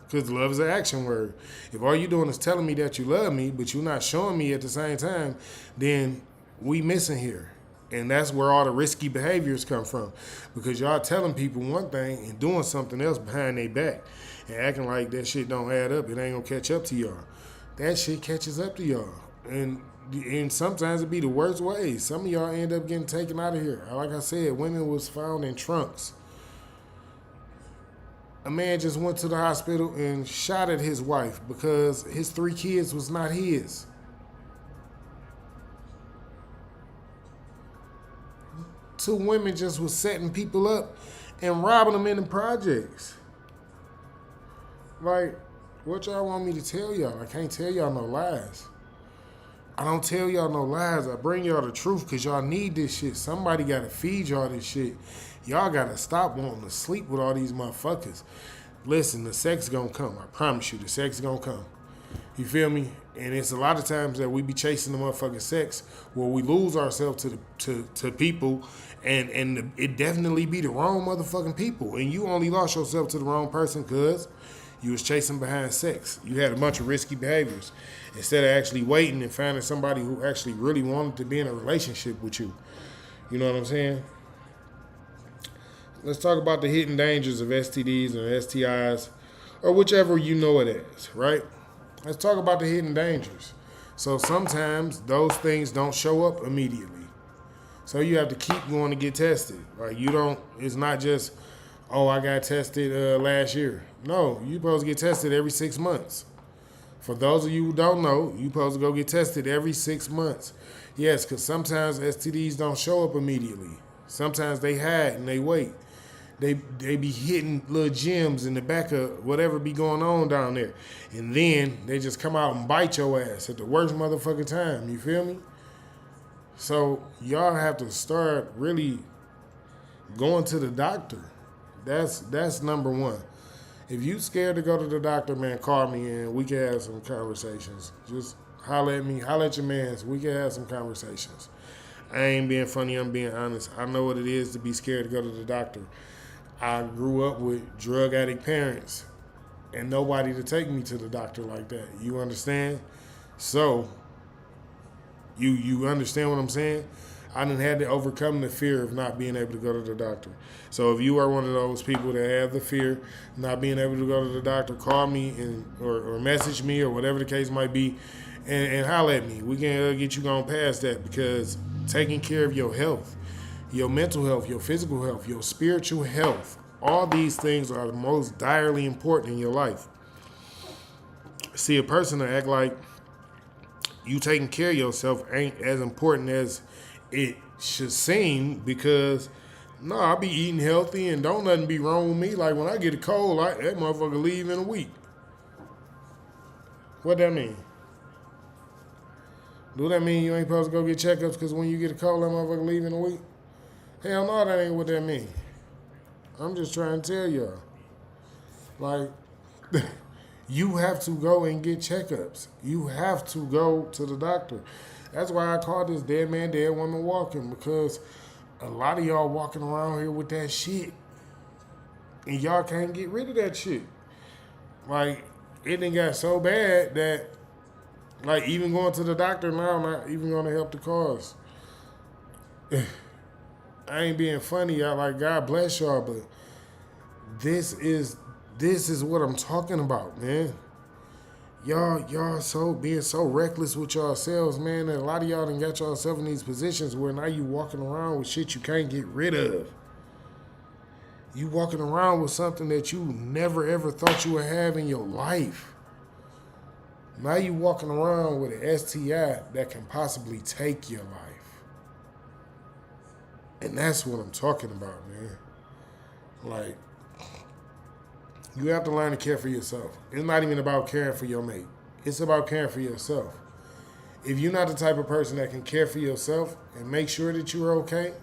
Because love is an action word. If all you're doing is telling me that you love me, but you're not showing me at the same time, then we missing here. And that's where all the risky behaviors come from. Because y'all telling people one thing and doing something else behind their back. And acting like that shit don't add up. It ain't going to catch up to y'all. That shit catches up to y'all. And sometimes it be the worst ways. Some of y'all end up getting taken out of here. Like I said, women was found in trunks. A man just went to the hospital and shot at his wife because his 3 kids was not his. Two women just was setting people up and robbing them in the projects. Like, what y'all want me to tell y'all? I can't tell y'all no lies. I don't tell y'all no lies. I bring y'all the truth because y'all need this shit. Somebody got to feed y'all this shit. Y'all got to stop wanting to sleep with all these motherfuckers. Listen, the sex gonna come. I promise you, the sex gonna come. You feel me? And it's a lot of times that we be chasing the motherfucking sex where we lose ourselves to people and it definitely be the wrong motherfucking people. And you only lost yourself to the wrong person because you was chasing behind sex. You had a bunch of risky behaviors instead of actually waiting and finding somebody who actually really wanted to be in a relationship with you. You know what I'm saying? Let's talk about the hidden dangers of STDs and STIs, or whichever you know it as, right? Let's talk about the hidden dangers. So sometimes those things don't show up immediately. So you have to keep going to get tested. Like, it's not just, oh, I got tested last year. No, you're supposed to get tested every 6 months. For those of you who don't know, you're supposed to go get tested every 6 months. Yes, because sometimes STDs don't show up immediately. Sometimes they hide and they wait. They be hitting little gems in the back of whatever be going on down there. And then they just come out and bite your ass at the worst motherfucking time. You feel me? So y'all have to start really going to the doctor. That's number one. If you scared to go to the doctor, man, call me and we can have some conversations. Just holler at me, holler at your mans. We can have some conversations. I ain't being funny, I'm being honest. I know what it is to be scared to go to the doctor. I grew up with drug addict parents and nobody to take me to the doctor like that. You understand? So, you understand what I'm saying? I done had to overcome the fear of not being able to go to the doctor. So if you are one of those people that have the fear of not being able to go to the doctor, call me or message me or whatever the case might be and holler at me. We can get you going past that because taking care of your health, your mental health, your physical health, your spiritual health, all these things are the most direly important in your life. See, a person that act like you taking care of yourself ain't as important as it should seem, because no, I be eating healthy and don't nothing be wrong with me. Like when I get a cold, that motherfucker leave in a week. What that mean? Do that mean you ain't supposed to go get checkups because when you get a cold, that motherfucker leave in a week? Hell no, that ain't what that mean. I'm just trying to tell y'all. Like, you have to go and get checkups. You have to go to the doctor. That's why I call this dead man, dead woman walking, because a lot of y'all walking around here with that shit. And y'all can't get rid of that shit. Like, it done got so bad that, like, even going to the doctor now not even gonna help the cause. I ain't being funny, y'all. Like, God bless y'all, but this is what I'm talking about, man. Y'all so being so reckless with yourselves, man, that a lot of y'all done got yourself in these positions where now you walking around with shit you can't get rid of. You walking around with something that you never ever thought you would have in your life. Now you walking around with an STI that can possibly take your life. And that's what I'm talking about, man. Like, you have to learn to care for yourself. It's not even about caring for your mate. It's about caring for yourself. If you're not the type of person that can care for yourself and make sure that you're okay,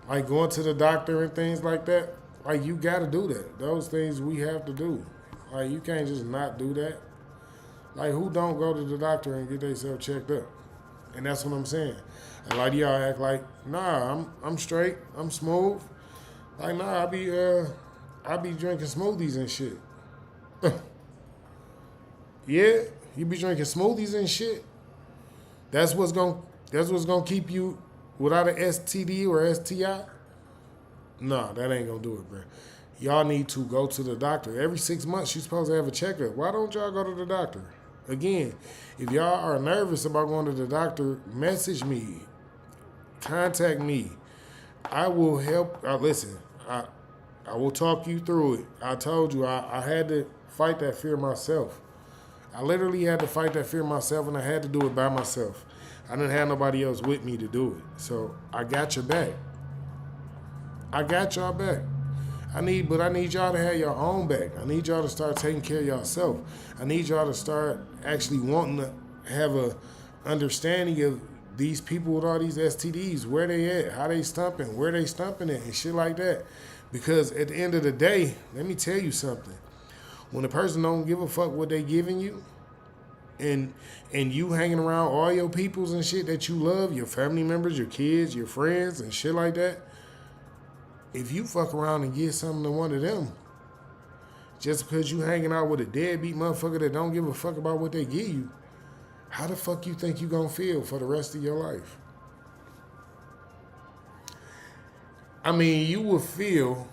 like going to the doctor and things like that, like you got to do that. Those things we have to do. Like you can't just not do that. Like who don't go to the doctor and get themselves checked up? And that's what I'm saying. A lot of y'all act like, nah, I'm straight, I'm smooth. Like nah, I be drinking smoothies and shit. Yeah, you be drinking smoothies and shit. That's what's gonna keep you without an STD or STI. Nah, that ain't gonna do it, bro. Y'all need to go to the doctor. Every 6 months, you're supposed to have a checkup. Why don't y'all go to the doctor? Again, if y'all are nervous about going to the doctor, message me. Contact me. I will help. Listen, I will talk you through it. I told you I had to fight that fear myself. I literally had to fight that fear myself, and I had to do it by myself. I didn't have nobody else with me to do it. So I got your back. I got y'all back. I need y'all to have your own back. I need y'all to start taking care of yourself. I need y'all to start actually wanting to have a understanding of these people with all these STDs, where they at, how they stumping, where they stumping at, and shit like that. Because at the end of the day, let me tell you something. When a person don't give a fuck what they giving you, and you hanging around all your peoples and shit that you love, your family members, your kids, your friends, and shit like that, if you fuck around and give something to one of them, just because you hanging out with a deadbeat motherfucker that don't give a fuck about what they give you, how the fuck you think you gonna feel for the rest of your life? I mean, you will feel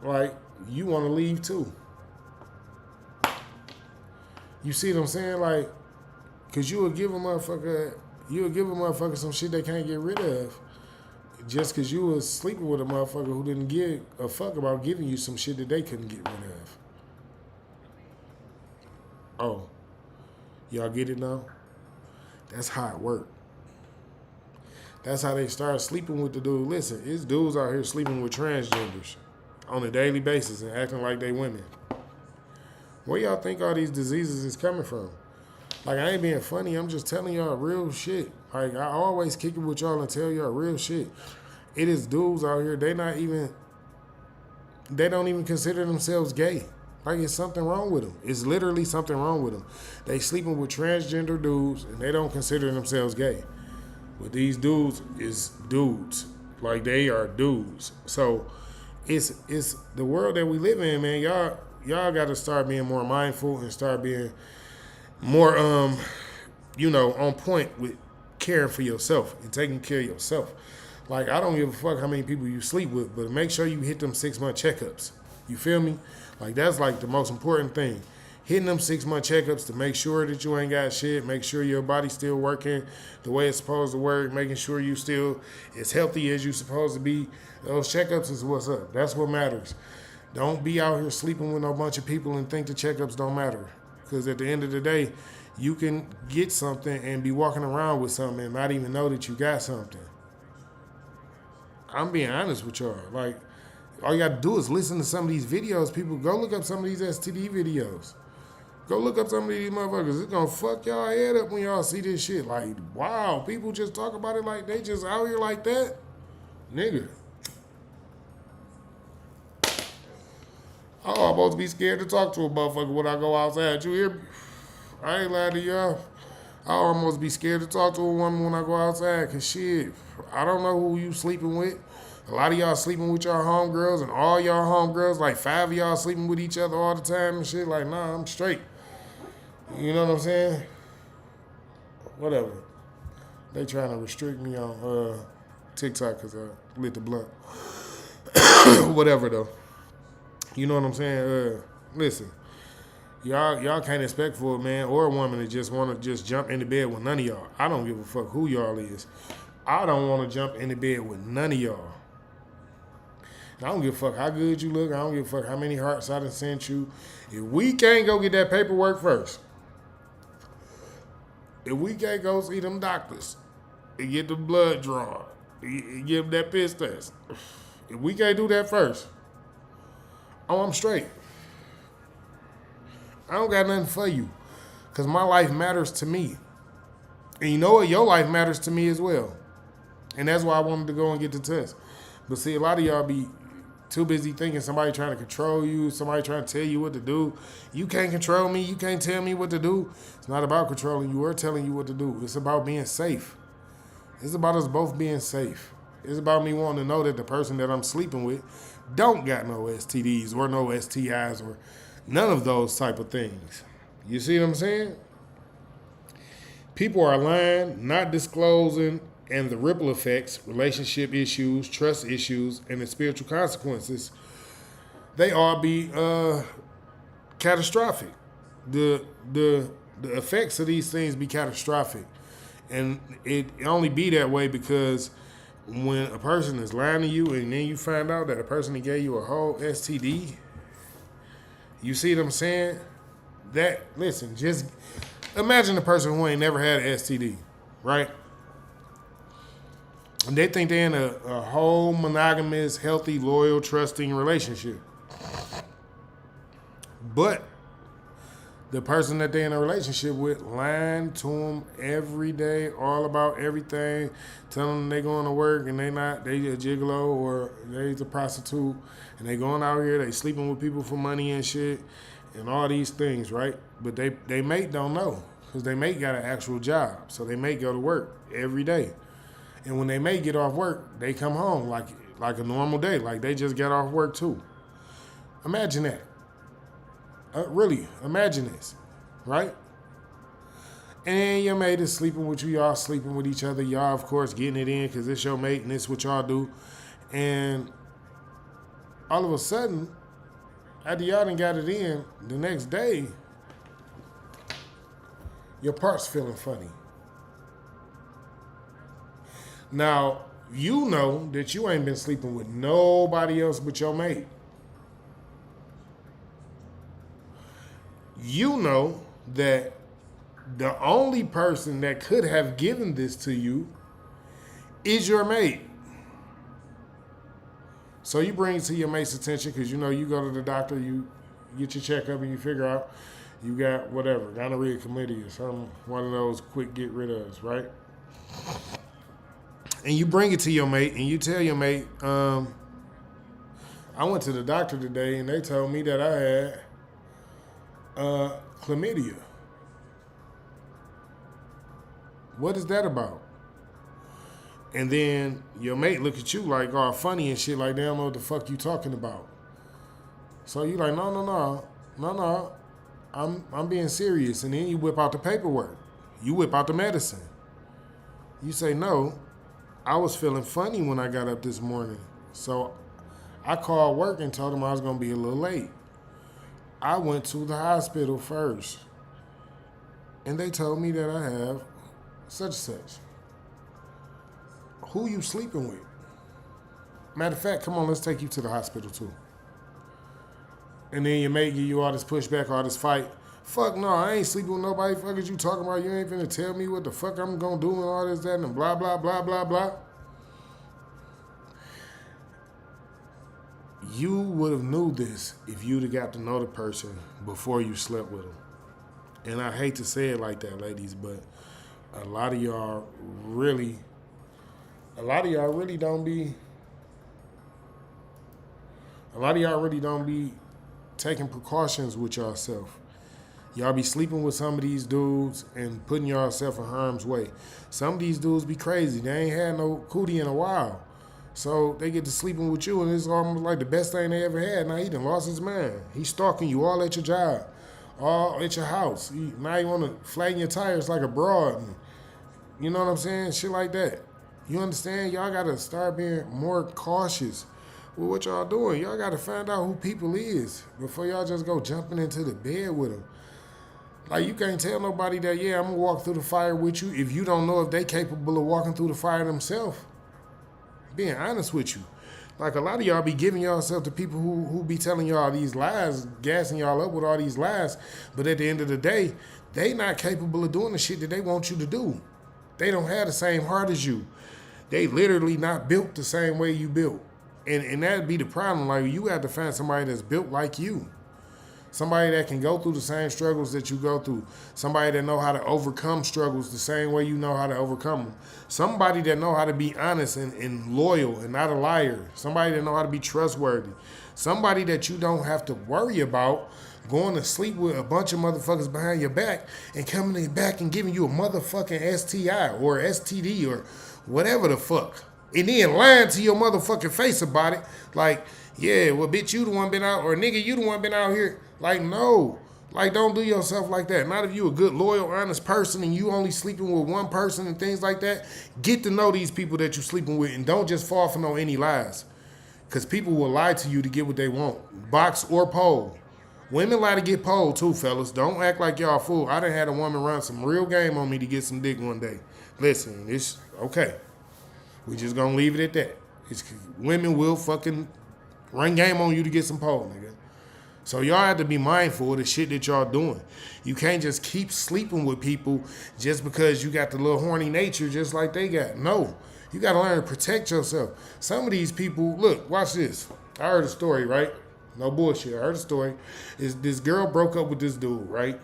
like you want to leave too. You see what I'm saying? Like, cause you will give a motherfucker some shit they can't get rid of, just cause you was sleeping with a motherfucker who didn't give a fuck about giving you some shit that they couldn't get rid of. Oh, y'all get it now? That's how it worked. That's how they start sleeping with the dude. Listen, it's dudes out here sleeping with transgenders on a daily basis and acting like they women. Where y'all think all these diseases is coming from? Like, I ain't being funny. I'm just telling y'all real shit. Like, I always kick it with y'all and tell y'all real shit. It is dudes out here, they don't even consider themselves gay. Like, it's something wrong with them. It's literally something wrong with them. They sleeping with transgender dudes and they don't consider themselves gay. But these dudes is dudes. Like, they are dudes. So it's the world that we live in, man. Y'all got to start being more mindful and start being more, on point with caring for yourself and taking care of yourself. Like, I don't give a fuck how many people you sleep with, but make sure you hit them 6-month checkups. You feel me? Like, that's like the most important thing. Hitting them 6-month checkups to make sure that you ain't got shit, make sure your body's still working the way it's supposed to work, making sure you still as healthy as you supposed to be. Those checkups is what's up. That's what matters. Don't be out here sleeping with no bunch of people and think the checkups don't matter. Because at the end of the day, you can get something and be walking around with something and not even know that you got something. I'm being honest with y'all. Like, all you got to do is listen to some of these videos. People, go look up some of these STD videos. Go look up some of these motherfuckers. It's going to fuck y'all head up when y'all see this shit. Like, wow, people just talk about it like they just out here like that. Nigga. I'm supposed to be scared to talk to a motherfucker when I go outside. You hear me? I ain't lying to y'all. I almost be scared to talk to a woman when I go outside, because shit, I don't know who you sleeping with. A lot of y'all sleeping with y'all homegirls, and all y'all homegirls, like 5 of y'all sleeping with each other all the time and shit. Like, nah, I'm straight. You know what I'm saying? Whatever. They trying to restrict me on TikTok because I lit the blunt. Whatever, though. You know what I'm saying? Listen. Y'all can't expect for a man or a woman to just want to just jump into bed with none of y'all. I don't give a fuck who y'all is. I don't want to jump into bed with none of y'all. I don't give a fuck how good you look. I don't give a fuck how many hearts I done sent you. If we can't go get that paperwork first, if we can't go see them doctors and get the blood drawn, and give them that piss test, if we can't do that first, oh, I'm straight. I don't got nothing for you, because my life matters to me. And you know what? Your life matters to me as well. And that's why I wanted to go and get the test. But see, a lot of y'all be too busy thinking somebody trying to control you, somebody trying to tell you what to do. You can't control me. You can't tell me what to do. It's not about controlling you or telling you what to do. It's about being safe. It's about us both being safe. It's about me wanting to know that the person that I'm sleeping with don't got no STDs or no STIs or none of those type of things. You see what I'm saying? People are lying, not disclosing, and the ripple effects, relationship issues, trust issues, and the spiritual consequences, they all be catastrophic. The effects of these things be catastrophic. And it only be that way because when a person is lying to you and then you find out that a person that gave you a whole STD, you see what I'm saying? Listen, just imagine a person who ain't never had an STD, right? And they think they're in a whole monogamous, healthy, loyal, trusting relationship. But the person that they're in a relationship with lying to them every day, all about everything, telling them they going to work and they a gigolo or they's a prostitute, and they going out here, they sleeping with people for money and shit, and all these things, right? But they mate don't know, because they mate got an actual job, so they mate go to work every day. And when they mate get off work, they come home like a normal day, like they just got off work too. Imagine that. Really, imagine this, right? And your mate is sleeping with you, y'all sleeping with each other, y'all of course getting it in because it's your mate and it's what y'all do. And all of a sudden, after y'all done got it in, the next day, your part's feeling funny. Now, you know that you ain't been sleeping with nobody else but your mate. You know that the only person that could have given this to you is your mate. So you bring it to your mate's attention because you know you go to the doctor, you get your checkup, and you figure out you got whatever, gonorrhea, chlamydia, or something, one of those quick get rid ofs, right? And you bring it to your mate, and you tell your mate, I went to the doctor today, and they told me that I had chlamydia. What is that about? And then your mate look at you like all funny and shit, like they don't know what the fuck you talking about. So you like, no, I'm being serious. And then you whip out the paperwork. You whip out the medicine. You say, no, I was feeling funny when I got up this morning. So I called work and told them I was going to be a little late. I went to the hospital first, and they told me that I have such and such. Who you sleeping with? Matter of fact, come on, let's take you to the hospital too. And then your mate give you all this pushback, all this fight Fuck no, I ain't sleeping with nobody. Fuck is you talking about? You ain't finna tell me what the fuck I'm gonna do and all this, that, and blah, blah, blah, blah, blah. You would have knew this if you'd have got to know the person before you slept with them. And I hate to say it like that, ladies, but a lot of y'all really don't be taking precautions with yourself. Y'all be sleeping with some of these dudes and putting yourself in harm's way. Some of these dudes be crazy. They ain't had no cootie in a while. So they get to sleeping with you, and it's almost like the best thing they ever had. Now he done lost his mind. He's stalking you all at your job, all at your house. Now you want to flatten your tires like a broad. And, you know what I'm saying? Shit like that. You understand? Y'all got to start being more cautious with what y'all doing. Y'all got to find out who people is before y'all just go jumping into the bed with them. Like, you can't tell nobody that, yeah, I'm going to walk through the fire with you if you don't know if they capable of walking through the fire themselves. Being honest with you. Like, a lot of y'all be giving yourself to people who be telling y'all these lies, gassing y'all up with all these lies, but at the end of the day, they not capable of doing the shit that they want you to do. They don't have the same heart as you. They literally not built the same way you built. And that'd be the problem. Like, you have to find somebody that's built like you. Somebody that can go through the same struggles that you go through. Somebody that know how to overcome struggles the same way you know how to overcome them. Somebody that know how to be honest and loyal and not a liar. Somebody that know how to be trustworthy. Somebody that you don't have to worry about going to sleep with a bunch of motherfuckers behind your back and coming in back and giving you a motherfucking STI or STD or whatever the fuck. And then lying to your motherfucking face about it. Like, yeah, well, bitch, you the one been out, or nigga, you the one been out here. Like, no. Like, don't do yourself like that. Not if you a good, loyal, honest person and you only sleeping with one person and things like that. Get to know these people that you sleeping with and don't just fall for no any lies. Because people will lie to you to get what they want. Box or pole. Women lie to get pole too, fellas. Don't act like y'all fool. I done had a woman run some real game on me to get some dick one day. Listen, it's okay. We just gonna leave it at that. Women will fucking run game on you to get some pole, nigga. So y'all have to be mindful of the shit that y'all doing. You can't just keep sleeping with people just because you got the little horny nature just like they got. No, you got to learn to protect yourself. Some of these people, look, watch this. I heard a story, right? No bullshit. I heard a story. This girl broke up with this dude, right?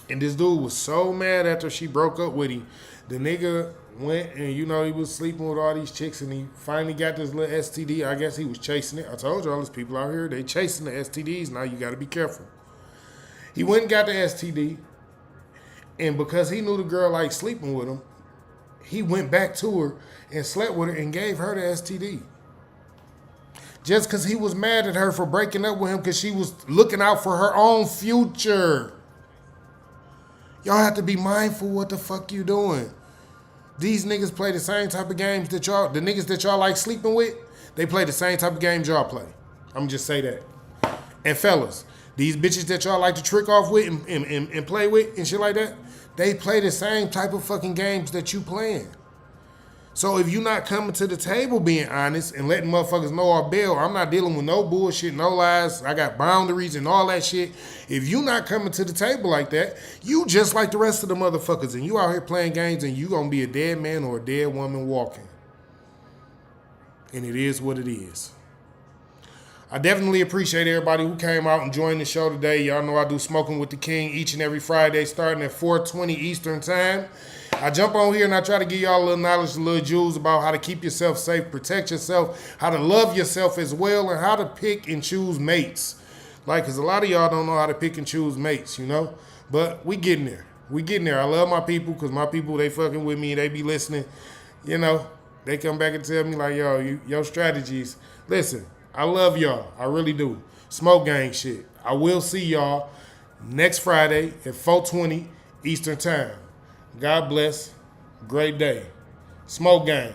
And this dude was so mad after she broke up with him. The nigga went and, you know, he was sleeping with all these chicks and he finally got this little STD. I guess he was chasing it. I told you all these people out here, they chasing the STDs. Now you got to be careful. He went and got the STD. And because he knew the girl liked sleeping with him, he went back to her and slept with her and gave her the STD. Just because he was mad at her for breaking up with him because she was looking out for her own future. Y'all have to be mindful what the fuck you doing. These niggas play the same type of games that y'all, the niggas that y'all like sleeping with, they play the same type of games y'all play. I'm just say that. And fellas, these bitches that y'all like to trick off with and play with and shit like that, they play the same type of fucking games that you playing. So if you not coming to the table being honest and letting motherfuckers know our bail, I'm not dealing with no bullshit, no lies. I got boundaries and all that shit. If you not coming to the table like that, you just like the rest of the motherfuckers and you out here playing games and you gonna be a dead man or a dead woman walking. And it is what it is. I definitely appreciate everybody who came out and joined the show today. Y'all know I do Smoking with the King each and every Friday starting at 4:20 Eastern Time. I jump on here and I try to give y'all a little knowledge, a little jewels about how to keep yourself safe, protect yourself, how to love yourself as well, and how to pick and choose mates. Like, because a lot of y'all don't know how to pick and choose mates, you know? But we getting there. We getting there. I love my people because my people, they fucking with me. They be listening. You know, they come back and tell me like, yo, your strategies. Listen, I love y'all. I really do. Smoke gang shit. I will see y'all next Friday at 4:20 Eastern Time. God bless. Great day. Smoke gang.